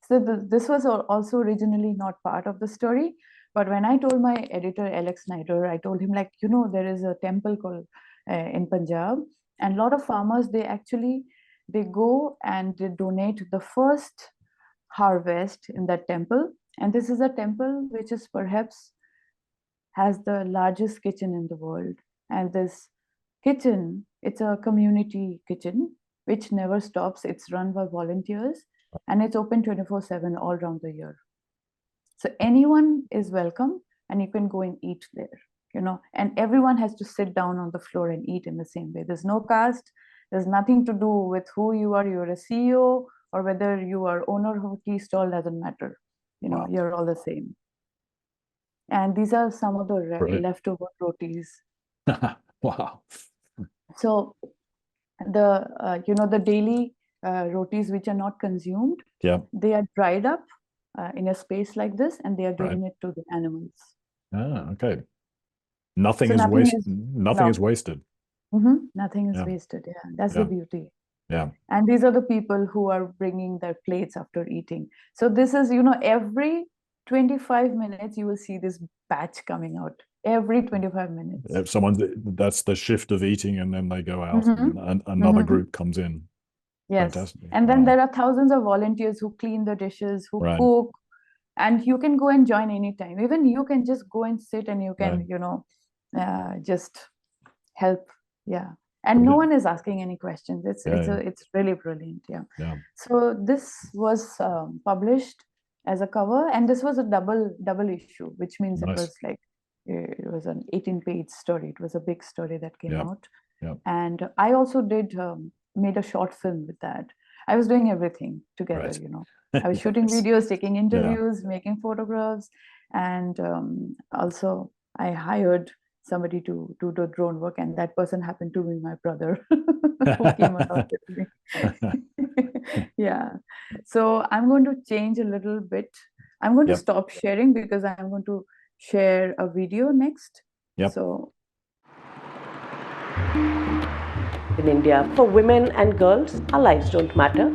So this was also originally not part of the story. But when I told my editor, Alex Snyder, I told him, like, there is a temple called in Punjab. And a lot of farmers, they go and they donate the first harvest in that temple. And this is a temple which is perhaps has the largest kitchen in the world. And this kitchen, it's a community kitchen which never stops. It's run by volunteers and it's open 24/7 all around the year. So anyone is welcome and you can go and eat there, and everyone has to sit down on the floor and eat in the same way. There's no caste. There's nothing to do with who you are. You're a CEO or whether you are owner of a tea stall, doesn't matter. Wow. You're all the same. And these are some of the leftover rotis. Wow. So the daily rotis which are not consumed, Yeah. they are dried up in a space like this, and they are giving it to the animals. Ah, okay. Nothing So is nothing wasted. is Nothing is wasted. nothing is Yeah. wasted. Yeah, that's Yeah. the beauty. Yeah. And these are the people who are bringing their plates after eating. So this is, every 25 minutes you will see this batch coming out. Every 25 minutes. If that's the shift of eating, and then they go out, and another group comes in. Yes. Fantastic. And then Wow. there are thousands of volunteers who clean the dishes, who cook, and you can go and join anytime. Even you can just go and sit and you can, just help. Yeah. And no one is asking any questions. It's really brilliant. Yeah. Yeah. So this was published as a cover, and this was a double issue, which means Nice. it was like it was an 18-page story. It was a big story that came out. Yeah. And I also made a short film with that. I was doing everything together. I was shooting videos, taking interviews, making photographs, and also I hired somebody to do the drone work, and that person happened to be my brother who came along with me. Yeah. So I'm going to change a little bit. I'm going to stop sharing because I'm going to share a video next. Yep. So in India, for women and girls, our lives don't matter,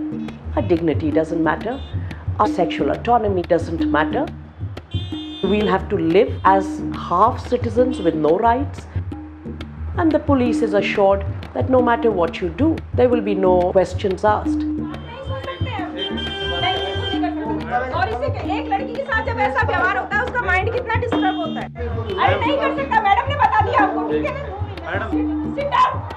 our dignity doesn't matter, our sexual autonomy doesn't matter. We'll have to live as half citizens with no rights, and the police is assured that no matter what you do, there will be no questions asked. और इसे एक लड़की के साथ जब ऐसा व्यवहार होता है उसका माइंड कितना डिस्टर्ब होता है। अरे नहीं कर सकता, मैडम ने बता दिया आपको, ठीक है ना? Madam sit down.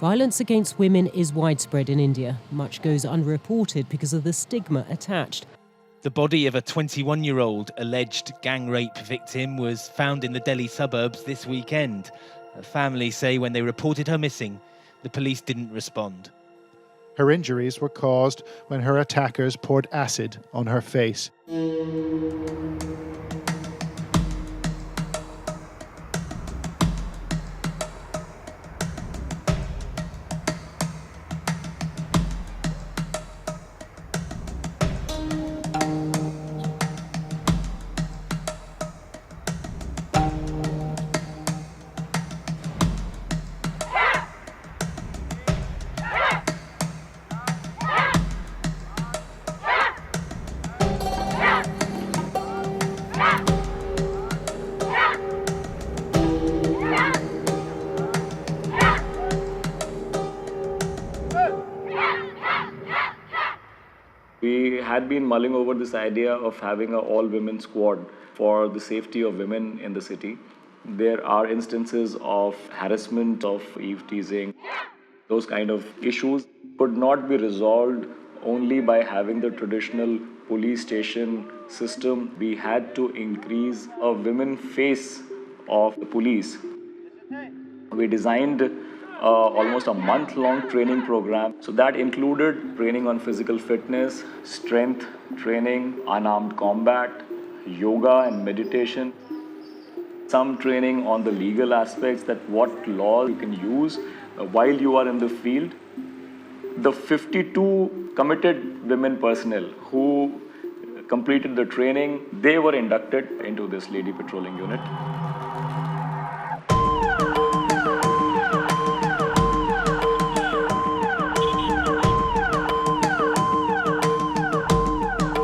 Violence against women is widespread in India. Much goes unreported because of the stigma attached. The body of a 21-year-old alleged gang rape victim was found in the Delhi suburbs this weekend. Her family say when they reported her missing, the police didn't respond. Her injuries were caused when her attackers poured acid on her face. We had been mulling over this idea of having an all-women squad for the safety of women in the city. There are instances of harassment, of eve teasing. Those kind of issues could not be resolved only by having the traditional police station system. We had to increase a women face of the police. We designed almost a month-long training program. So that included training on physical fitness, strength training, unarmed combat, yoga and meditation. Some training on the legal aspects, that what law you can use while you are in the field. The 52 committed women personnel who completed the training, they were inducted into this lady patrolling unit.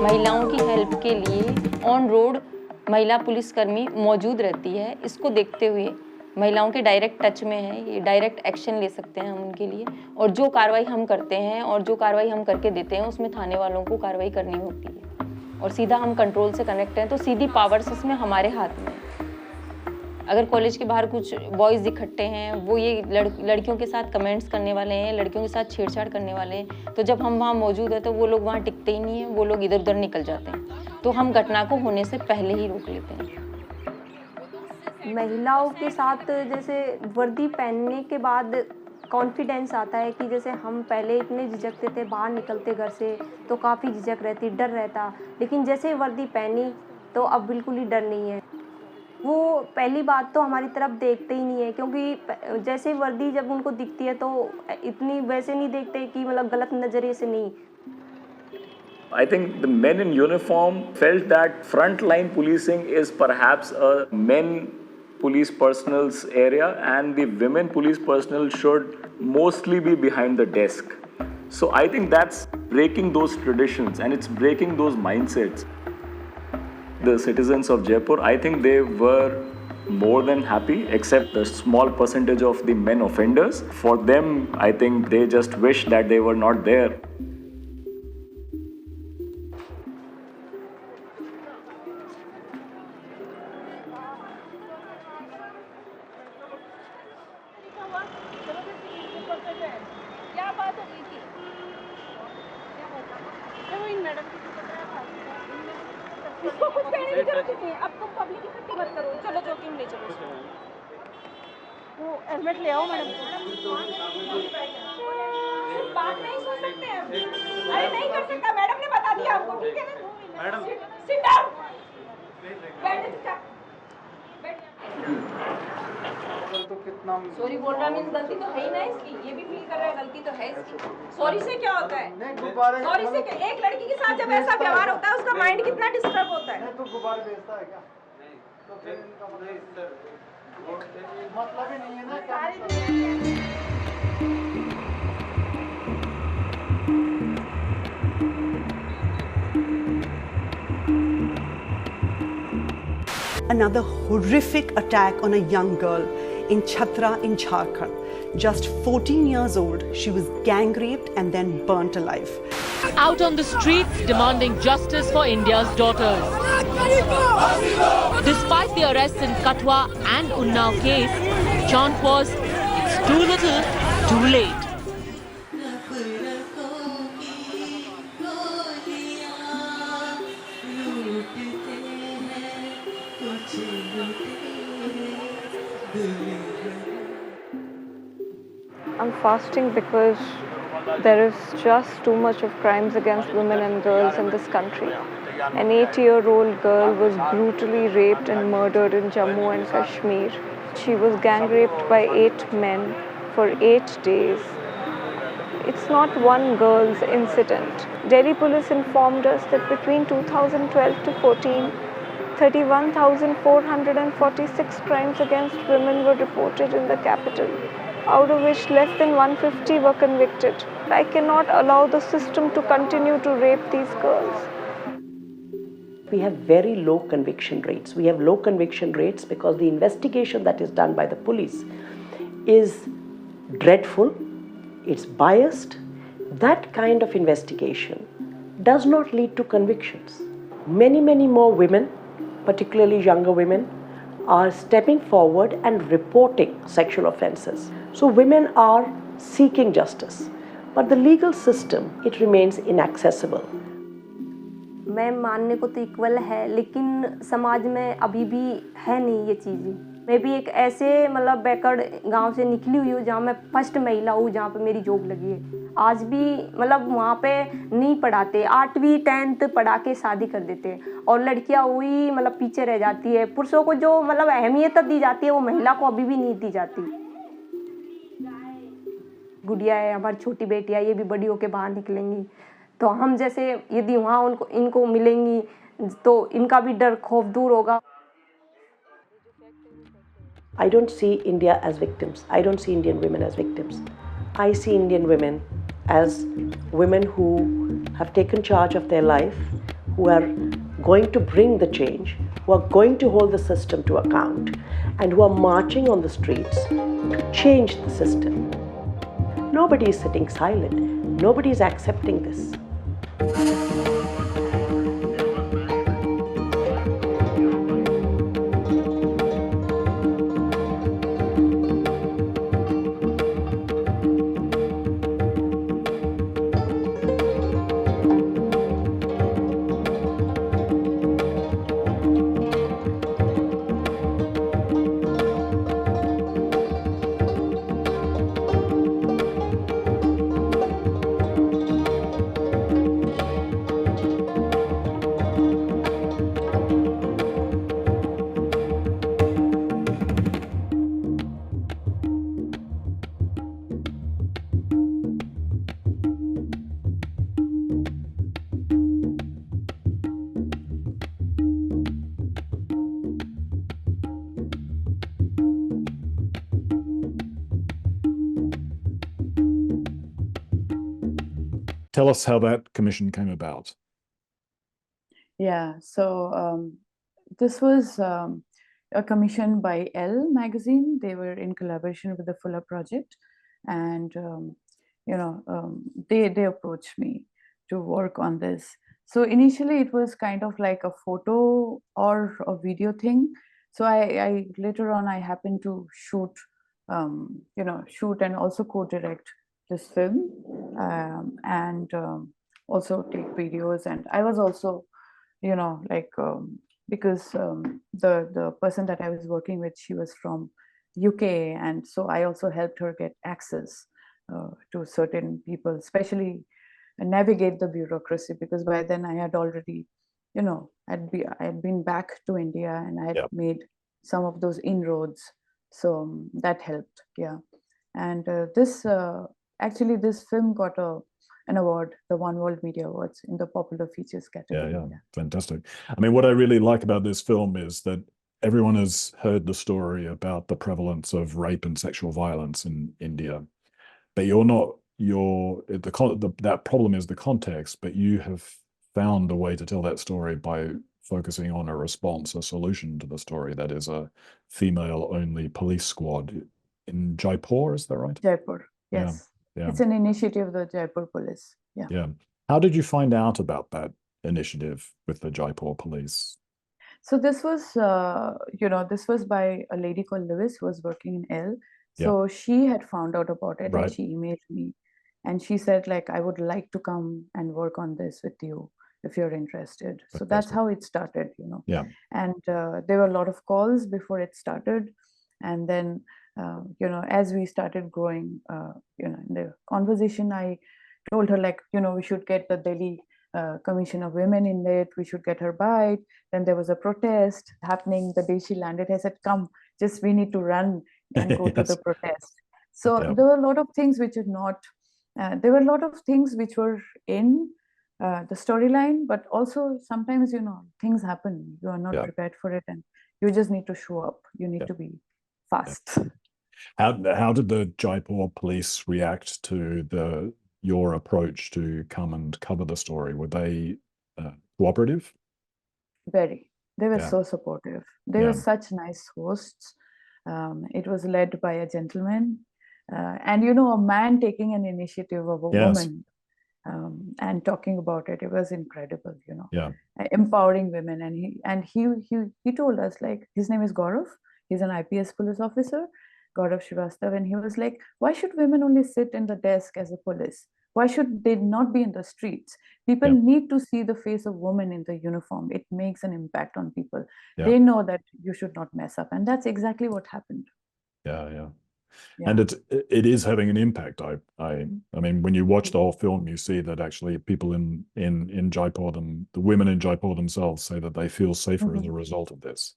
महिलाओं की help के लिए on road महिला पुलिसकर्मी मौजूद रहती है। इसको देखते हुए महिलाओं के डायरेक्ट टच में है, ये डायरेक्ट एक्शन ले सकते हैं हम उनके लिए, और जो कार्रवाई हम करते हैं और जो कार्रवाई हम करके देते हैं उसमें थाने वालों को कार्रवाई करनी होती है और सीधा हम कंट्रोल से कनेक्ट हैं, तो सीधी पावर्स इसमें हमारे हाथ में है। अगर कॉलेज के बाहर कुछ बॉयज़ इकट्ठे हैं, वो ये लड़कियों के साथ कमेंट्स करने वाले हैं, लड़कियों के साथ छेड़छाड़ करने वाले हैं, तो जब हम वहाँ मौजूद हैं तो वो लोग वहाँ टिकते ही नहीं हैं, वो लोग इधर उधर निकल जाते हैं, तो हम घटना को होने से पहले ही रोक लेते हैं। महिलाओं के साथ जैसे वर्दी पहनने के बाद कॉन्फिडेंस आता है कि जैसे हम पहले इतने झिझकते थे, बाहर निकलते घर से तो काफ़ी झिझक रहती, डर रहता, लेकिन जैसे वर्दी पहनी तो अब बिल्कुल ही डर नहीं है। वो पहली बात तो हमारी तरफ देखते ही नहीं है, क्योंकि जैसे वर्दी जब उनको दिखती है तो इतनी वैसे नहीं देखते कि मतलब गलत नज़रिए से नहीं। I think the men in uniform felt that frontline policing is perhaps a men police personnel's area and the women police personnel should mostly be behind the desk. So I think that's breaking those traditions and it's breaking those mindsets. The citizens of Jaipur, I think they were more than happy, except a small percentage of the men offenders. For them, I think they just wish that they were not there. अब तुम public इकट्ठी मत करो, चलो जोखिम ले चलो। वो हेलमेट ले आओ मैडम। बात नहीं सुन सकते हैं। अरे नहीं कर सकता, मैडम ने बता दिया आपको, ठीक है ना? Madam sit down. बैठ चुपचाप। तो कितना सॉरी बोल रहा मीन्स गलती तो है ही ना इसकी, ये भी फील कर रहा है गलती तो है इसकी। सॉरी से क्या होता है? सॉरी से एक लड़की के साथ जब ऐसा व्यवहार होता है उसका माइंड कितना डिस्टर्ब होता है। तो गुब्बारे भेजता है क्या? तो फिर इनका मतलब ही नहीं है ना क्या? another horrific attack on a young girl in Chhatra in Jharkhand. Just 14 years old, she was gang raped and then burnt alive. Out on the streets demanding justice for India's daughters. Despite the arrests in Katwa and Unnao case, the chant was, "It's too little, too late." I'm fasting because there is just too much of crimes against women and girls in this country. An 8-year-old girl was brutally raped and murdered in Jammu and Kashmir. She was gang raped by 8 men for 8 days. It's not one girl's incident. Delhi police informed us that between 2012 to 14, 31,446 crimes against women were reported in the capital, out of which less than 150 were convicted. I cannot allow the system to continue to rape these girls. We have very low conviction rates. We have low conviction rates because the investigation that is done by the police is dreadful, it's biased. That kind of investigation does not lead to convictions. Many more women, particularly younger women, are stepping forward and reporting sexual offences. So women are seeking justice, but the legal system, it remains inaccessible. मैं मानने को तो equal है, लेकिन समाज में अभी भी है नहीं ये चीज़ें। मैं भी एक ऐसे मतलब बैकवर्ड गांव से निकली हुई हूँ जहाँ मैं फर्स्ट महिला हूँ जहाँ पे मेरी जॉब लगी है। आज भी मतलब वहाँ पे नहीं पढ़ाते, 8वीं 10th पढ़ा के शादी कर देते हैं और लड़कियाँ वही मतलब पीछे रह जाती है। पुरुषों को जो मतलब अहमियत दी जाती है वो महिला को अभी भी नहीं दी जाती। गुड़िया है, हमारी छोटी बेटियाँ, ये भी बड़ी होके बाहर निकलेंगी, तो हम जैसे यदि वहाँ उनको इनको मिलेंगी तो इनका भी डर खौफ दूर होगा। I don't see India as victims. I don't see Indian women as victims. I see Indian women as women who have taken charge of their life, who are going to bring the change, who are going to hold the system to account, and who are marching on the streets to change the system. Nobody is sitting silent. Nobody is accepting this. Tell us how that commission came about. Yeah, so this was a commission by Elle magazine. They were in collaboration with the Fuller Project, and they approached me to work on this. So initially it was kind of like a photo or a video thing. So I later on I happened to shoot and also co-direct this film, and also take videos. And I was also, because the person that I was working with, she was from UK, and so I also helped her get access to certain people, especially navigate the bureaucracy, because by then I had already, I had been back to India, and I had made some of those inroads, so that helped. Yeah, and actually this film got an award, the One World Media Awards, in the popular features category. Yeah, fantastic. I mean, what I really like about this film is that everyone has heard the story about the prevalence of rape and sexual violence in India, but that problem is the context, but you have found a way to tell that story by focusing on a response, a solution to the story that is a female-only police squad in Jaipur. Is that right? Jaipur, Yeah. yes. Yeah. It's an initiative of the Jaipur police. Yeah. Yeah. How did you find out about that initiative with the Jaipur police? So this was, this was by a lady called Lewis who was working in L. Yeah. So she had found out about it and Right. she emailed me and she said, like, I would like to come and work on this with you if you're interested. So that's how it started, Yeah. And there were a lot of calls before it started. And then, as we started growing, in the conversation, I told her, like, we should get the Delhi Commission of Women in it. We should get her by. Then there was a protest happening the day she landed. I said, come, we need to run and go to the protest. So there were a lot of things which are not, there were a lot of things which were in the storyline, but also sometimes, things happen. You are not prepared for it and you just need to show up. You need to be fast. How did the Jaipur police react to your approach to come and cover the story? Were they cooperative? Very. They were so supportive. They were such nice hosts. It was led by a gentleman. And, a man taking an initiative of a woman and talking about it. It was incredible, empowering women. And he told us, like, his name is Gaurav. He's an IPS police officer, Gaurav Srivastav. And he was like, why should women only sit in the desk as a police? Why should they not be in the streets? People need to see the face of women in the uniform. It makes an impact on people. They know that you should not mess up. And that's exactly what happened. Yeah. And it is having an impact. I mean, when you watch the whole film, you see that actually people in Jaipur, the women in Jaipur themselves say that they feel safer as a result of this.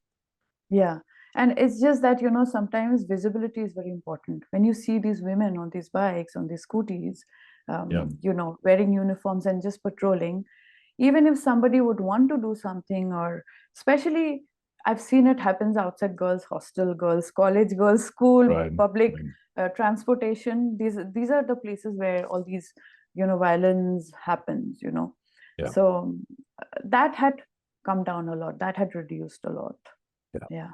Yeah. And it's just that, sometimes visibility is very important. When you see these women on these bikes, on these scooties, wearing uniforms and just patrolling, even if somebody would want to do something, or especially I've seen it happens outside girls' hostel, girls' college, girls' school, public transportation. These are the places where all these, violence happens, So that had come down a lot. That had reduced a lot. Yeah.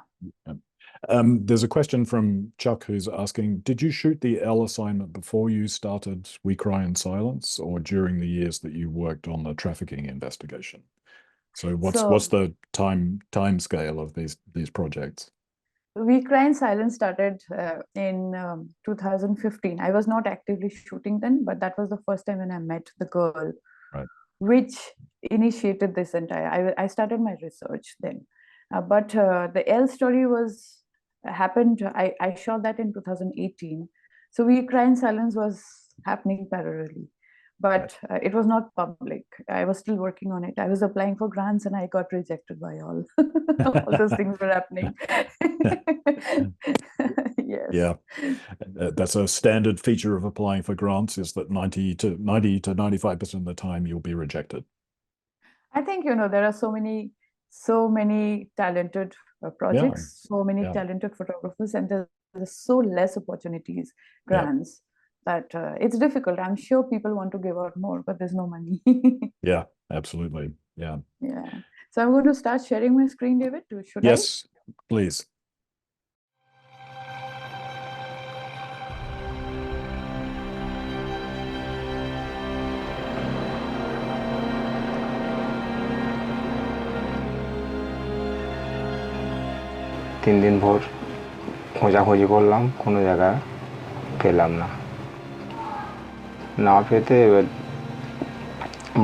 There's a question from Chuck who's asking, did you shoot the L assignment before you started We Cry in Silence or during the years that you worked on the trafficking investigation? So what's the time scale of these projects? We Cry in Silence started in 2015. I was not actively shooting then, but that was the first time when I met the girl, which initiated this entire. I started my research then. But the L story happened. I shot that in 2018. So We Cry in Silence was happening parallelly, but it was not public. I was still working on it. I was applying for grants and I got rejected by all. All those things were happening. Yes. Yeah, that's a standard feature of applying for grants, is that 90 to 95% of the time you'll be rejected. I think, there are so many talented projects, so many talented photographers, and there's so less opportunities, grants, that it's difficult. I'm sure people want to give out more, but there's no money. Yeah, absolutely. Yeah. So I'm going to start sharing my screen, David. Should I? Yes, please. তিন দিন ভোর খোঁজাখুঁজি করলাম, কোনো জায়গায় পেলাম না। না পেতে এবার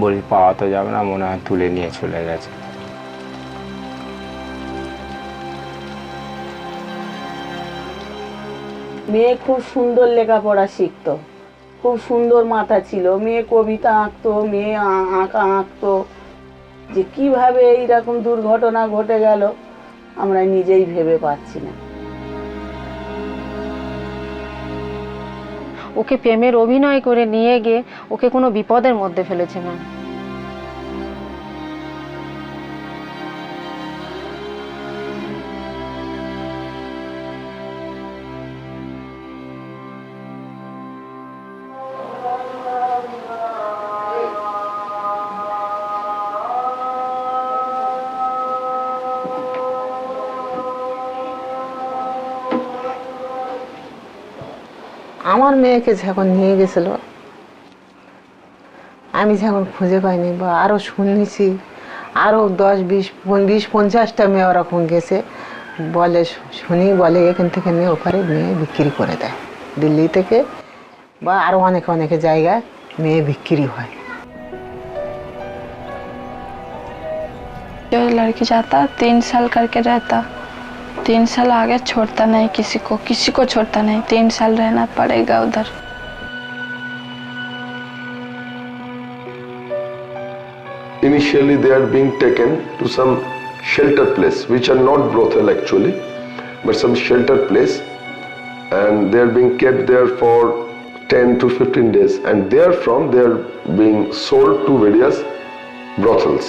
বলি পাওয়া তো যাবে না, মনে হয় তুলে নিয়ে চলে গেছে। মেয়ে খুব সুন্দর লেখাপড়া শিখতো, খুব সুন্দর মাথা ছিল। মেয়ে কবিতা আঁকতো, মেয়ে আঁকা আঁকতো। যে কিভাবে এইরকম দুর্ঘটনা ঘটে গেল আমরা নিজেই ভেবে পাচ্ছি না। ওকে প্রেমের অভিনয় করে নিয়ে গিয়ে ওকে কোনো বিপদের মধ্যে ফেলেছে ম্যাম। আমার মেয়েকে যখন নিয়ে গেছিল আমি যখন খুঁজে পাইনি বা আরও শুনেছি আরও 10-20-50টা মেয়ে ওরকম গেছে বলে শুনি বলে এখান থেকে নিয়ে ওপারে মেয়ে বিক্রি করে দেয় দিল্লি থেকে বা আরও অনেক জায়গায় মেয়ে বিক্রি হয় जो लड़की जाता 3 साल करके रहता 3 साल आगे छोड़ता नहीं किसी को छोड़ता नहीं 3 साल रहना पड़ेगा उधर Initially they are being taken to some shelter place which are not brothel actually but some shelter place and they are being kept there for 10 to 15 days and therefrom they are being sold to various brothels.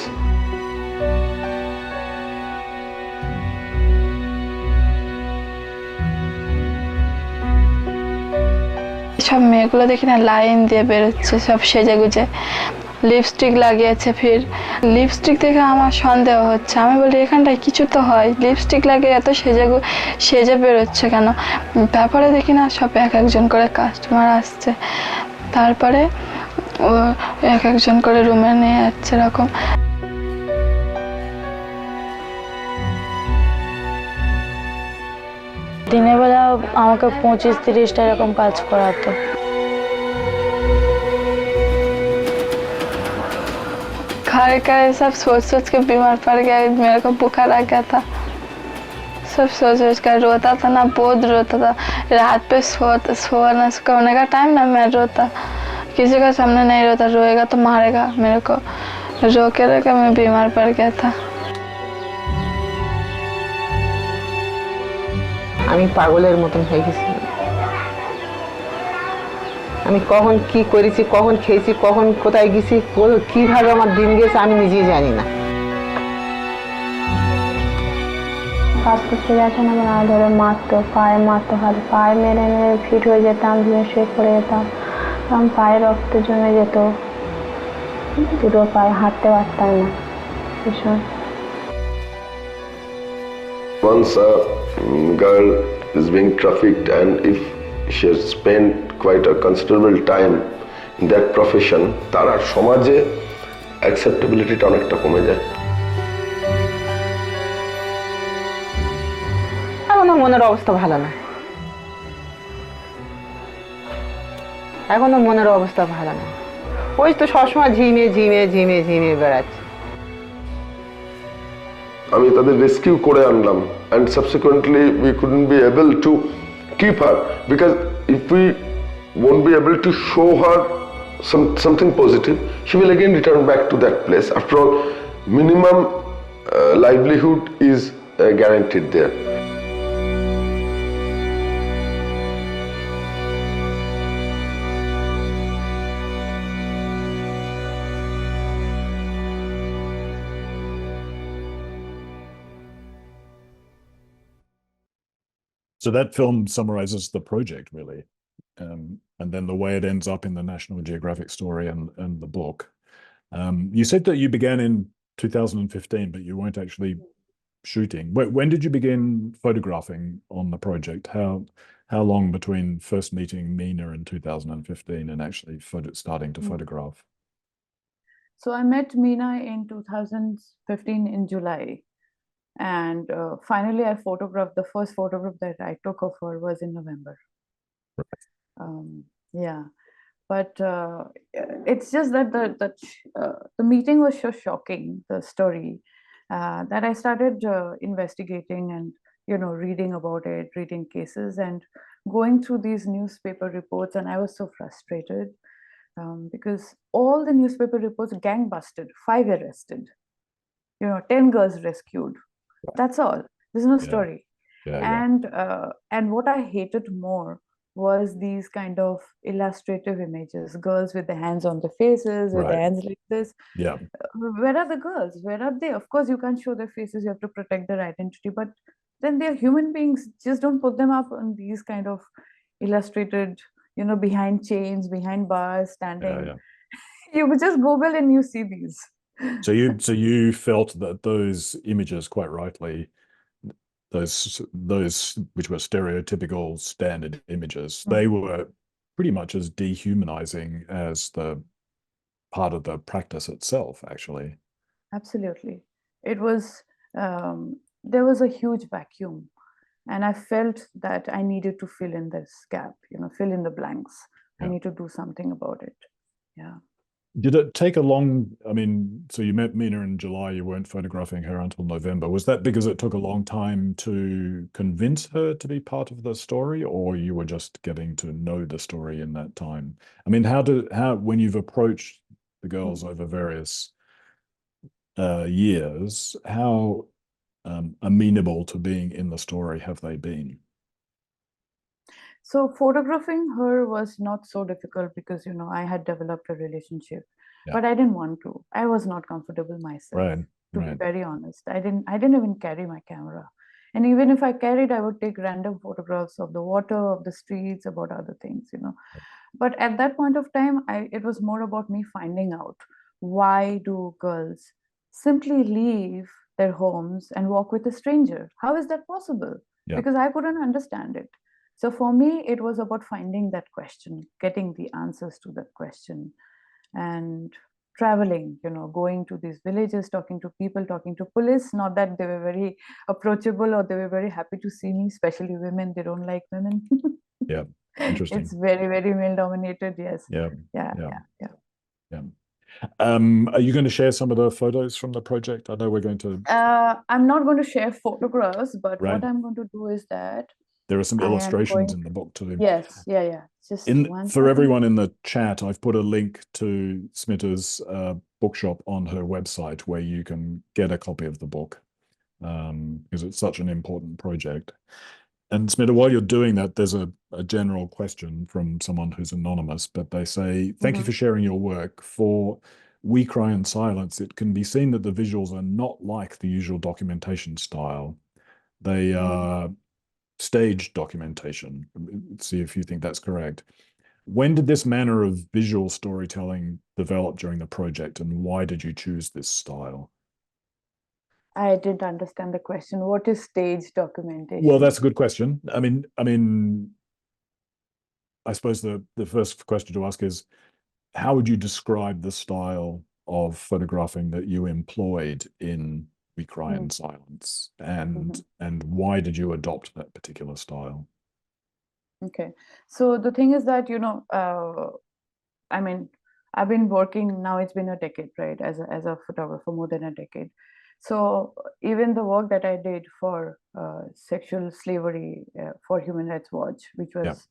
সব মেয়েগুলো দেখি না line দিয়ে বেরোচ্ছে সব সেজে গুজে lipstick লাগিয়েছে ফির লিপস্টিক দেখে আমার সন্দেহ হচ্ছে আমি বলি এখানটায় কিছু তো হয় লিপস্টিক লাগিয়ে এত সেজে বেরোচ্ছে কেন তারপরে দেখি না সব একজন করে কাস্টমার আসছে তারপরে ও একজন করে রুমে নিয়ে যাচ্ছে এরকম দিনের বেলা আমাকে 25-30টা এরকম কাজ করাতো घर का ये सब सोच के बीमार पड़ गया मेरे को बुखार आ गया था सब सोच कर रोता था ना बहुत रोता था रात पे सोने का टाइम ना मैं रोता किसी का सामने नहीं रोता रोएगा तो मारेगा मेरे को रो के मैं बीमार पड़ गया था আমি পাগলের মতন হয়ে গেছি আমি কখন কি করেছি কখন খেয়েছি কখন কোথায় গেছি কিভাবে আমার দিন গেছে আমি নিজেই জানি না কাজ করতে যাচ্ছেন আমার ধরে মারতো হাতে পায়ে মেরে ফিট হয়ে যেতাম ধুয়ে শুয়ে পড়ে যেতাম আমার পায়ে রক্ত জমে যেত দুটো পায়ে হাঁটতে পারতাম না ভীষণ Once a girl is being trafficked and if she has spent quite a considerable time in that profession তার সমাজে acceptability-টা অনেকটা কমে যায় এখনো মনের অবস্থা ভালো না ওই তো সবসময় ঝিমিয়ে বেড়াচ্ছে আমি তাদের রেস্কিউ করে আনলাম and subsequently we couldn't be able to keep her because if we won't be able to show her something positive she will again return back to that place after all minimum livelihood is guaranteed there So that film summarizes the project, really. And then the way it ends up in the National Geographic story and the book. You said that you began in 2015, but you weren't actually shooting. When did you begin photographing on the project? How long between first meeting Mina in 2015 and actually starting to photograph? So I met Mina in 2015 in July. And finally, I photographed. The first photograph that I took of her was in November. Yeah, but it's just that the meeting was so shocking, the story, that I started investigating and reading about it, reading cases, and going through these newspaper reports. And I was so frustrated because all the newspaper reports, gang busted, 5 arrested, 10 girls rescued. That's all. There's no story. And what I hated more was these kind of illustrative images, girls with their hands on their faces, with their hands like this. Yeah. Where are the girls? Where are they? Of course, you can't show their faces. You have to protect their identity. But then they're human beings. Just don't put them up on these kind of illustrated, behind chains, behind bars, standing. You just Google and you see these. So you felt that those images, quite rightly, those which were stereotypical standard images, they were pretty much as dehumanizing as the part of the practice itself, actually. Absolutely. It was, there was a huge vacuum. And I felt that I needed to fill in this gap, fill in the blanks. I need to do something about it. Yeah. Did it take a long, I mean, so you met Mina in July, you weren't photographing her until November. Was that because it took a long time to convince her to be part of the story, or you were just getting to know the story in that time? I mean, when you've approached the girls over various years, how amenable to being in the story have they been? So photographing her was not so difficult because, I had developed a relationship, but I didn't want to. I was not comfortable myself, to be very honest. I didn't even carry my camera. And even if I carried, I would take random photographs of the water, of the streets, about other things, But at that point of time, it was more about me finding out, why do girls simply leave their homes and walk with a stranger? How is that possible? Because I couldn't understand it. So for me, it was about finding that question, getting the answers to that question, and traveling, going to these villages, talking to people, talking to police. Not that they were very approachable or they were very happy to see me, especially women. They don't like women. Yeah, interesting. It's very, very male dominated. Yes. Yeah. Yeah. Are you going to share some of the photos from the project? I know we're going to. I'm not going to share photographs, but what I'm going to do is that there are some illustrations in the book too. Yes, yeah. Just for everyone in the chat, I've put a link to Smita's bookshop on her website where you can get a copy of the book because it's such an important project. And Smita, while you're doing that, there's a general question from someone who's anonymous, but they say, thank you for sharing your work. For We Cry in Silence, it can be seen that the visuals are not like the usual documentation style. They are staged documentation. Let's see if you think that's correct. When did this manner of visual storytelling develop during the project, and why did you choose this style? I didn't understand the question. What is staged documentation? Well, that's a good question. I mean, I suppose the first question to ask is, how would you describe the style of photographing that you employed in We Cry in Silence, and why did you adopt that particular style? Okay, so the thing is that I mean, I've been working now. It's been a decade, right? As a photographer, more than a decade. So even the work that I did for sexual slavery for Human Rights Watch, which was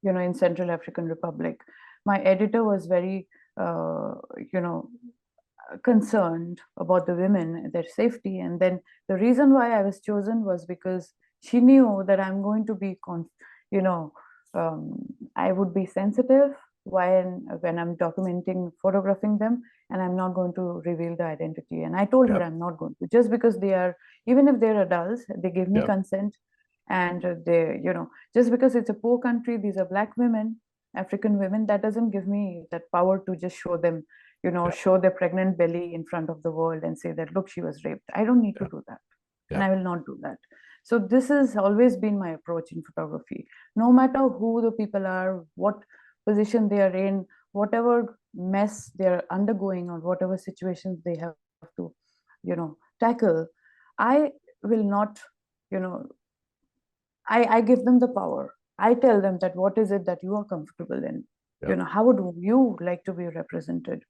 in Central African Republic, my editor was very concerned about the women, their safety. And then the reason why I was chosen was because she knew that I'm going to be, I would be sensitive when I'm documenting, photographing them, and I'm not going to reveal the identity. And I told her I'm not going to, just because they are, even if they're adults, they give me consent. And they, just because it's a poor country, these are Black women, African women, that doesn't give me that power to just show them, show their pregnant belly in front of the world and say that, look, she was raped. I don't need to do that. And I will not do that. So this has always been my approach in photography. No matter who the people are, what position they are in, whatever mess they're undergoing, or whatever situations they have to, tackle, I will not, I give them the power. I tell them that what is it that you are comfortable in? How would you like to be represented?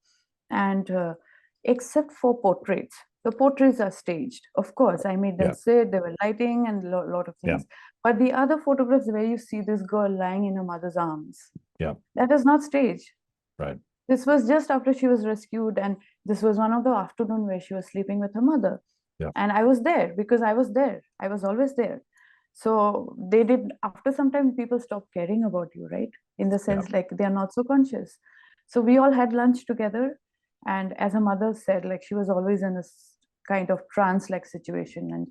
And except for portraits, the portraits are staged. Of course, I made them sit, there were lighting and a lot of things. But the other photographs where you see this girl lying in her mother's arms, that is not staged. Right. This was just after she was rescued, and this was one of the afternoon where she was sleeping with her mother. And I was there because I was there. I was always there. So they did, after some time, people stop caring about you, right? In the sense, like, they are not so conscious. So we all had lunch together. And as her mother said, like, she was always in a kind of trance-like situation. And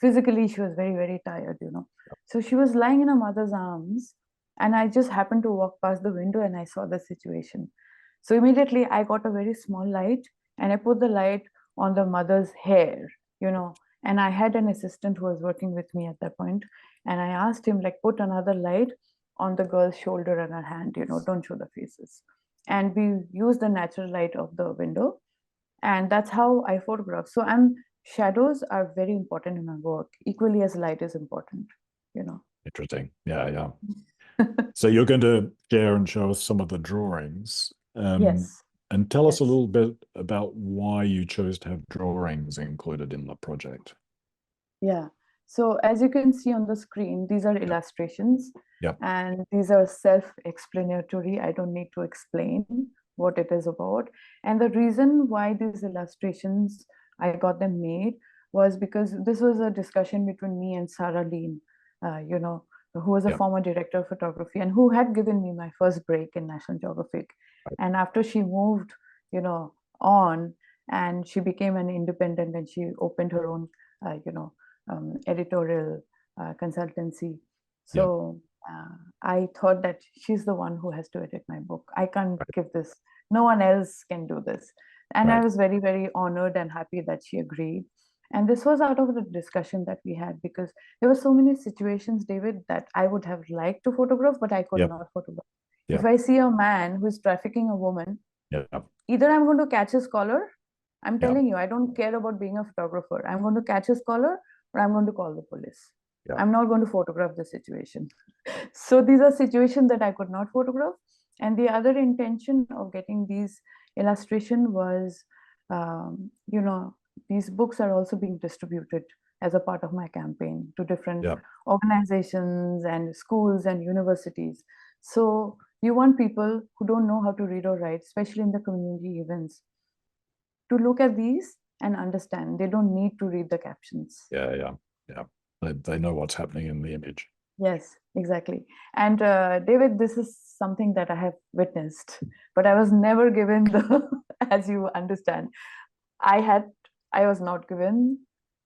physically, she was very, very tired, So she was lying in her mother's arms. And I just happened to walk past the window and I saw the situation. So immediately I got a very small light and I put the light on the mother's hair, and I had an assistant who was working with me at that point. And I asked him, like, put another light on the girl's shoulder and her hand, don't show the faces. And we use the natural light of the window. And that's how I photograph. So shadows are very important in my work, equally as light is important, Interesting. Yeah. So you're going to share and show us some of the drawings. Yes. And tell us a little bit about why you chose to have drawings included in the project. Yeah. So as you can see on the screen, these are illustrations. Yep. And these are self-explanatory. I don't need to explain what it is about. And the reason why these illustrations, I got them made, was because this was a discussion between me and Sarah Lean, who was a former director of photography and who had given me my first break in National Geographic. And after she moved, on, and she became an independent and she opened her own, editorial consultancy. So I thought that she's the one who has to edit my book. I can't give this. No one else can do this. And I was very, very honored and happy that she agreed. And this was out of the discussion that we had, because there were so many situations, David, that I would have liked to photograph, but I could not photograph. If I see a man who is trafficking a woman, either I'm going to catch his collar. I'm telling you, I don't care about being a photographer. I'm going to catch his collar, or I'm going to call the police. I'm not going to photograph the situation. So these are situations that I could not photograph. And the other intention of getting these illustration was, these books are also being distributed as a part of my campaign to different organizations and schools and universities. So you want people who don't know how to read or write, especially in the community events, to look at these and understand. They don't need to read the captions. Yeah. They know what's happening in the image. Yes, exactly. And David, this is something that I have witnessed, but I was never given the, as you understand, I was not given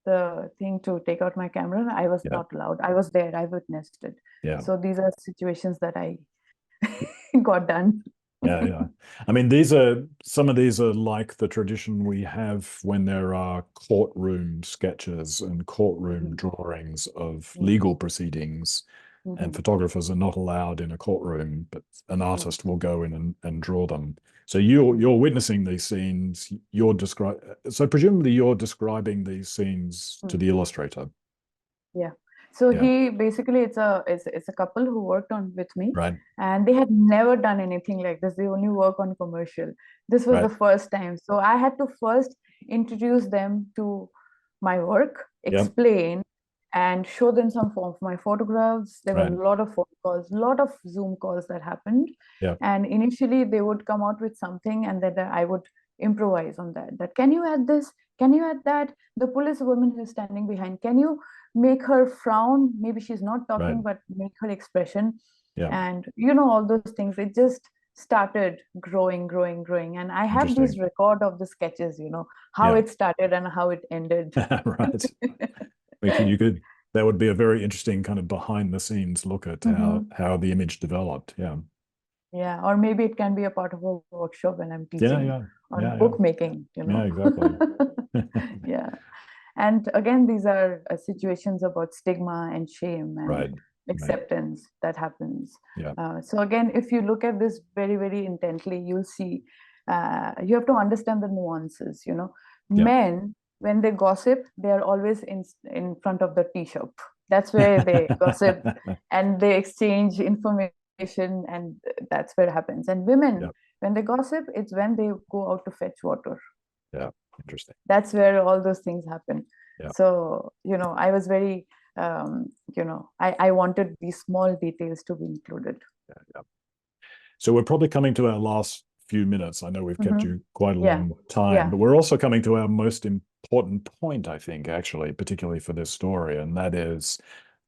the thing to take out my camera. I was not allowed. I was there. I witnessed it. So these are situations that I got done. Yeah. I mean, some of these are like the tradition we have when there are courtroom sketches and courtroom drawings of legal proceedings, and photographers are not allowed in a courtroom, but an artist will go in and draw them. So you're witnessing these scenes. So presumably you're describing these scenes to the illustrator. Yeah. So he basically, it's a couple who worked on with me, and they had never done anything like this. They only work on commercial. This was the first time. So I had to first introduce them to my work, explain, and show them some of my photographs. There were a lot of phone calls, a lot of Zoom calls that happened. And initially they would come out with something, and then I would improvise on that. Can you add this? Can you add that? The police woman who's standing behind, can you make her frown? Maybe she's not talking, but make her expression. And all those things. It just started growing. And I have this record of the sketches, how it started and how it ended. Right. That would be a very interesting kind of behind the scenes look at how the image developed. Yeah, or maybe it can be a part of a workshop when I'm teaching on bookmaking, Yeah, exactly. Yeah. And again, these are situations about stigma and shame and acceptance that happens. So again, if you look at this very, very intently, you'll see, you have to understand the nuances, Men, when they gossip, they are always in front of the tea shop. That's where they gossip and they exchange information, and that's where it happens. And women, when they gossip, it's when they go out to fetch water. Yeah, interesting. That's where all those things happen. So, I was very, I wanted these small details to be included. So we're probably coming to our last few minutes. I know we've kept you quite a long time, but we're also coming to our most important point, I think, actually, particularly for this story. And that is,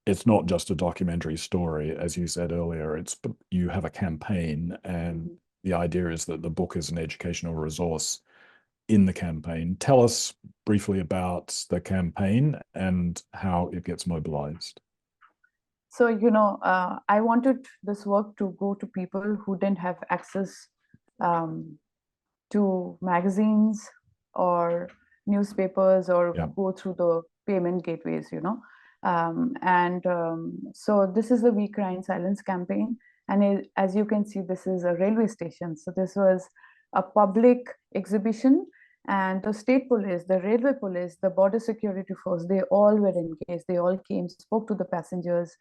it's not just a documentary story, as you said earlier. You have a campaign, and the idea is that the book is an educational resource in the campaign. Tell us briefly about the campaign and how it gets mobilized. So, I wanted this work to go to people who didn't have access to magazines or newspapers or go through the payment gateways, So this is the We Cry in Silence campaign. And as you can see, this is a railway station. So this was a public exhibition, and the state police, the railway police, the border security force, they all were engaged. They all came, spoke to the passengers,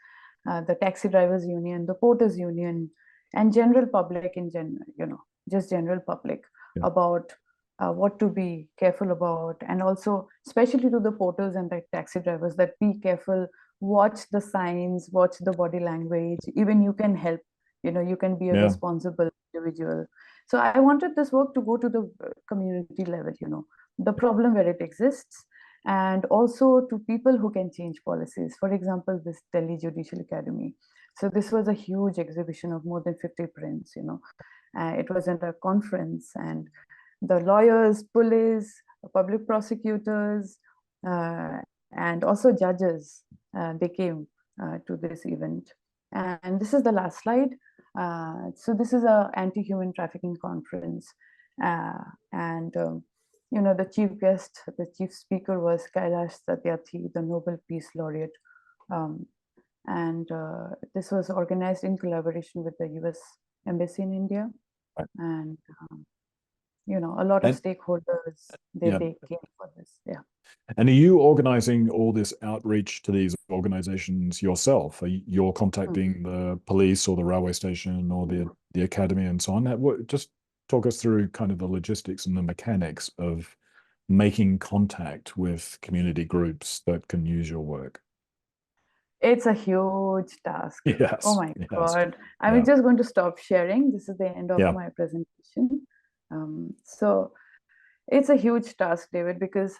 the taxi drivers union, the porters union, and general public in general, just general public about what to be careful about, and also especially to the porters and the taxi drivers, that be careful, watch the signs, watch the body language. Even you can help, you can be a responsible individual. So I wanted this work to go to the community level, the problem where it exists, and also to people who can change policies. For example, this Delhi Judicial Academy. So this was a huge exhibition of more than 50 prints, it was at a conference, and the lawyers, police, public prosecutors, and also judges, they came to this event. And this is the last slide. So this is a anti-human trafficking conference. The chief guest, the chief speaker was Kailash Satyarthi, the Nobel Peace Laureate. This was organized in collaboration with the US Embassy in India. And a lot of stakeholders, they came for this. And are you organizing all this outreach to these organizations yourself? Are you contacting the police or the railway station or the academy and so on? Just talk us through kind of the logistics and the mechanics of making contact with community groups that can use your work. It's a huge task. Yes. Oh my God. I'm just going to stop sharing. This is the end of my presentation. So it's a huge task, David, because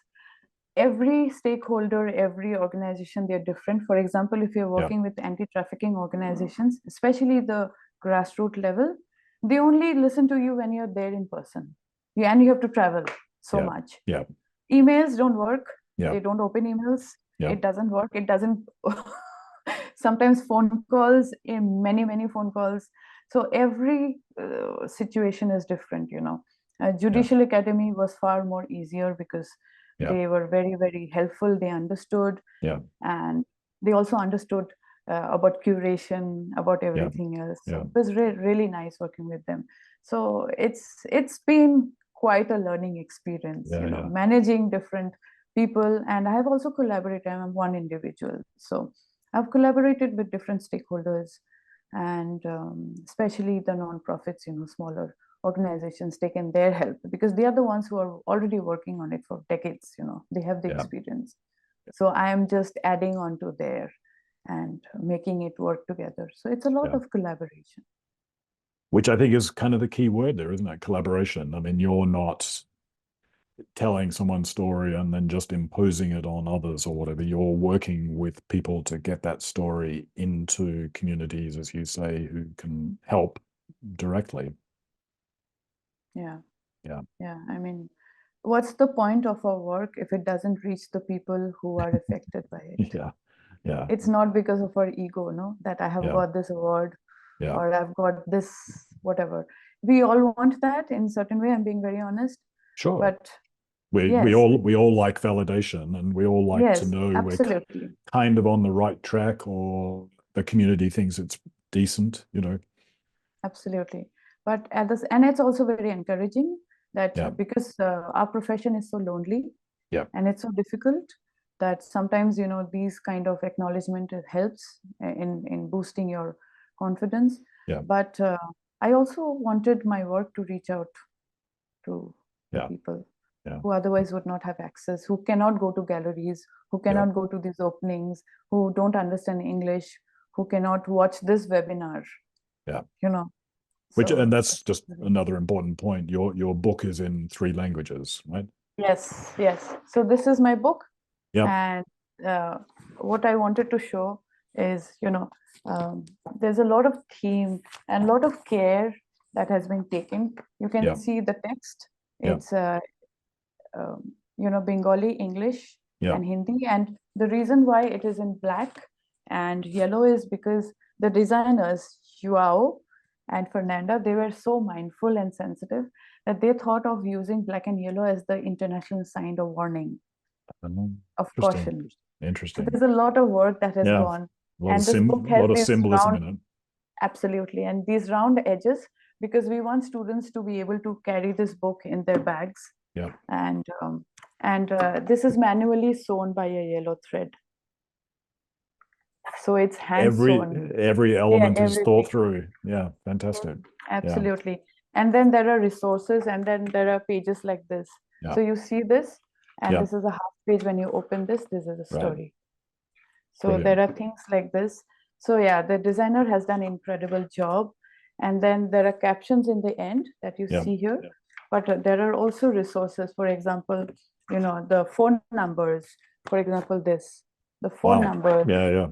every stakeholder, every organization, they're different. For example, if you're working with anti-trafficking organizations, especially the grassroots level, they only listen to you when you're there in person. And you have to travel so much. Emails don't work. They don't open emails. It doesn't work. It doesn't. Sometimes phone calls, many phone calls. So every situation is different, Judicial Academy was far more easier because they were very, very helpful. They understood. And they also understood about curation, about everything else. So it was really nice working with them. So it's been quite a learning experience, managing different people. And I have also collaborated. I'm one individual. So I've collaborated with different stakeholders, and especially the nonprofits, smaller organizations, taken their help because they are the ones who are already working on it for decades. They have the experience. So I am just adding on to there and making it work together. So it's a lot of collaboration. Which I think is kind of the key word there, isn't it? Collaboration. I mean, you're not telling someone's story and then just imposing it on others or whatever. You're working with people to get that story into communities, as you say, who can help directly. Yeah. I mean, what's the point of our work if it doesn't reach the people who are affected by it? It's not because of our ego, that I have got this award or I've got this, whatever. We all want that in a certain way. I'm being very honest. Sure. But we all like validation, and we all like to know we're kind of on the right track, or the community thinks it's decent, Absolutely. But and it's also very encouraging that because our profession is so lonely and it's so difficult that sometimes, these kind of acknowledgement helps in boosting your confidence. But I also wanted my work to reach out to people who otherwise would not have access, who cannot go to galleries, who cannot go to these openings, who don't understand English, who cannot watch this webinar. And that's just another important point. Your book is in 3 languages, right? Yes. So this is my book. And what I wanted to show is, there's a lot of theme and a lot of care that has been taken. You can see the text. It's Bengali, English, and Hindi. And the reason why it is in black and yellow is because the designers, Joao and Fernanda, they were so mindful and sensitive that they thought of using black and yellow as the international sign of warning. of Interesting. caution. So Interesting. there's a lot of work that has Yeah. gone. A lot And of this book has lot of these symbolism round, in it. absolutely, and these round edges, because we want students to be able to carry this book in their bags. Yeah. And this is manually sewn by a yellow thread. So it's hand sewn. Every element is everything. thought through. Yeah, fantastic. Absolutely. And then there are resources, and then there are pages like this. Yeah. So you see this, and Yeah. this is a half page. When you open this is a Right. story. So Brilliant. there are things like this. So yeah, the designer has done an incredible job. And then there are captions in the end that you Yeah. see here. But there are also resources. For example, the phone numbers. For example, the phone Wow. number. Yeah.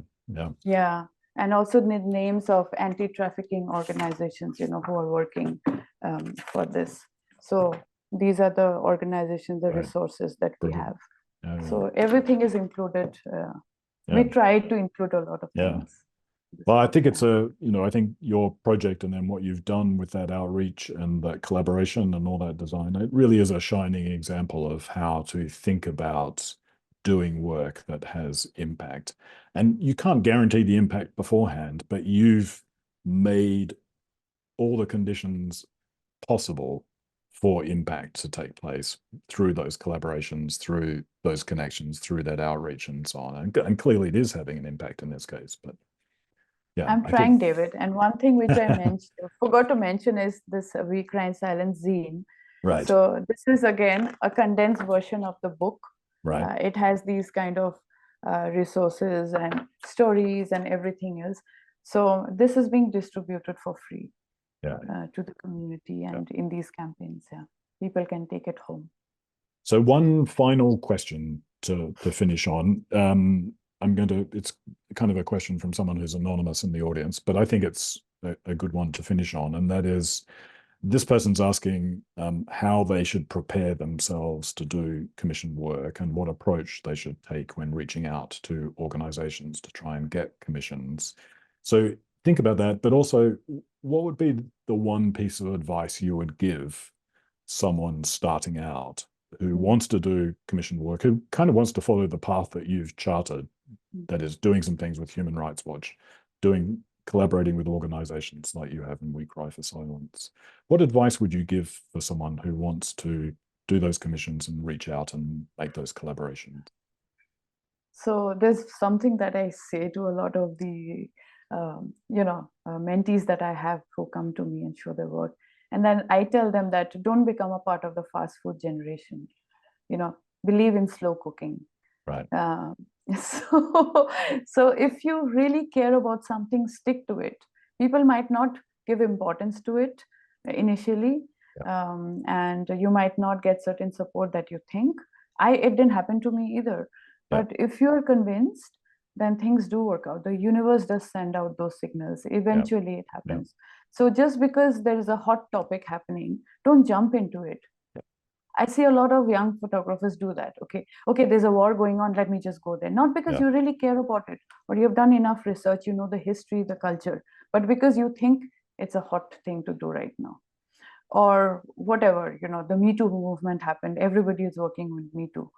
Yeah, and also the names of anti-trafficking organizations, who are working for this. So these are the organizations, the Right. resources that we Brilliant. have. Yeah. So everything is included. We Yeah. try to include a lot of Yeah. things. Well, I think it's I think your project and then what you've done with that outreach and that collaboration and all that design, it really is a shining example of how to think about doing work that has impact. And you can't guarantee the impact beforehand, but you've made all the conditions possible for impact to take place through those collaborations, through those connections, through that outreach and so on. And clearly it is having an impact in this case, but yeah. I'm trying, David. And one thing which I forgot to mention is this We Cry in Silence zine. Right. So this is again a condensed version of the book. Right. It has these kind of resources and stories and everything else. So this is being distributed for free to the community and in these campaigns. Yeah, people can take it home. So one final question to finish on. It's kind of a question from someone who's anonymous in the audience, but I think it's a good one to finish on. And that is, this person's asking how they should prepare themselves to do commissioned work and what approach they should take when reaching out to organizations to try and get commissions. So think about that, but also what would be the one piece of advice you would give someone starting out who wants to do commissioned work, who kind of wants to follow the path that you've charted, that is doing some things with Human Rights Watch, collaborating with organizations like you have in We Cry for Silence. What advice would you give for someone who wants to do those commissions and reach out and make those collaborations? So there's something that I say to a lot of the, mentees that I have who come to me and show their work. And then I tell them that don't become a part of the fast food generation. Believe in slow cooking. Right. So if you really care about something, stick to it. People might not give importance to it initially, and you might not get certain support that you think. It didn't happen to me either. But if you're convinced, then things do work out. The universe does send out those signals. Eventually it happens. So just because there is a hot topic happening, don't jump into it. I see a lot of young photographers do that. Okay, there's a war going on, let me just go there. Not because you really care about it, or you've done enough research, you know the history, the culture, but because you think it's a hot thing to do right now. Or whatever, the Me Too movement happened. Everybody is working with Me Too.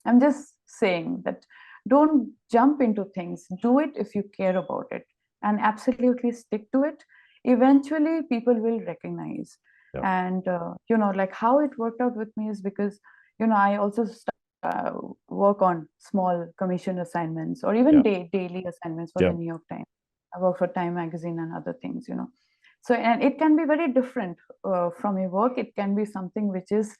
I'm just saying that don't jump into things. Do it if you care about it, and absolutely stick to it. Eventually, people will recognize. And like how it worked out with me is because I also work on small commission assignments or even daily assignments for the New York Times. I work for Time Magazine and other things. So and it can be very different from your work. It can be something which is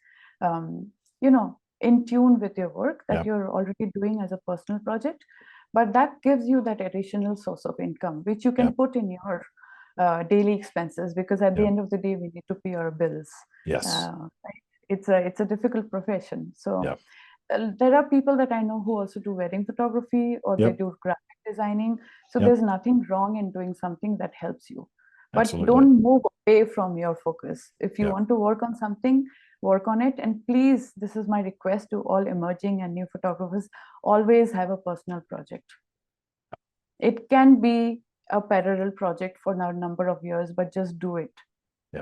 in tune with your work that you're already doing as a personal project, but that gives you that additional source of income which you can put in your daily expenses, because at the end of the day we need to pay our bills. It's a difficult profession. So there are people that I know who also do wedding photography, or they do graphic designing. So there's nothing wrong in doing something that helps you, but don't move away from your focus. If you want to work on something, work on it. And please, this is my request to all emerging and new photographers, always have a personal project. It can be a parallel project for a number of years, but just do it.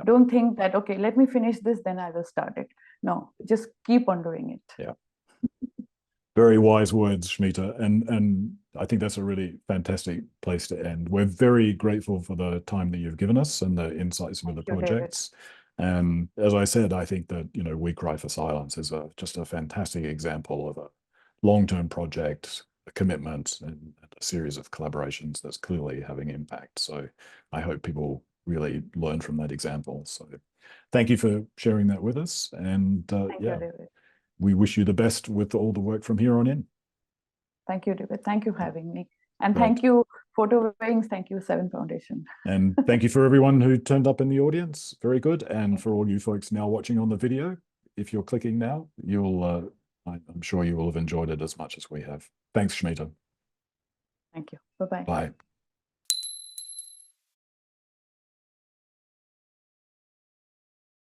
Don't think that, okay, let me finish this, then I will start it. No, just keep on doing it. Very wise words, Smita, and I think that's a really fantastic place to end. We're very grateful for the time that you've given us and the insights into the projects. And as I said, I think that, you know, We Cry for Silence is just a fantastic example of a long-term project, a commitment, and a series of collaborations that's clearly having impact. So I hope people really learn from that example. So thank you for sharing that with us. And Thank you, David. we wish you the best with all the work from here on in. Thank you, David. Thank you for having me. And Great. thank you, Photo Wings. Thank you, Seven Foundation. And thank you for everyone who turned up in the audience. Very good. And for all you folks now watching on the video, if you're clicking now, you'll, I'm sure you will have enjoyed it as much as we have. Thanks, Smita. Thank you. Bye-bye. Bye.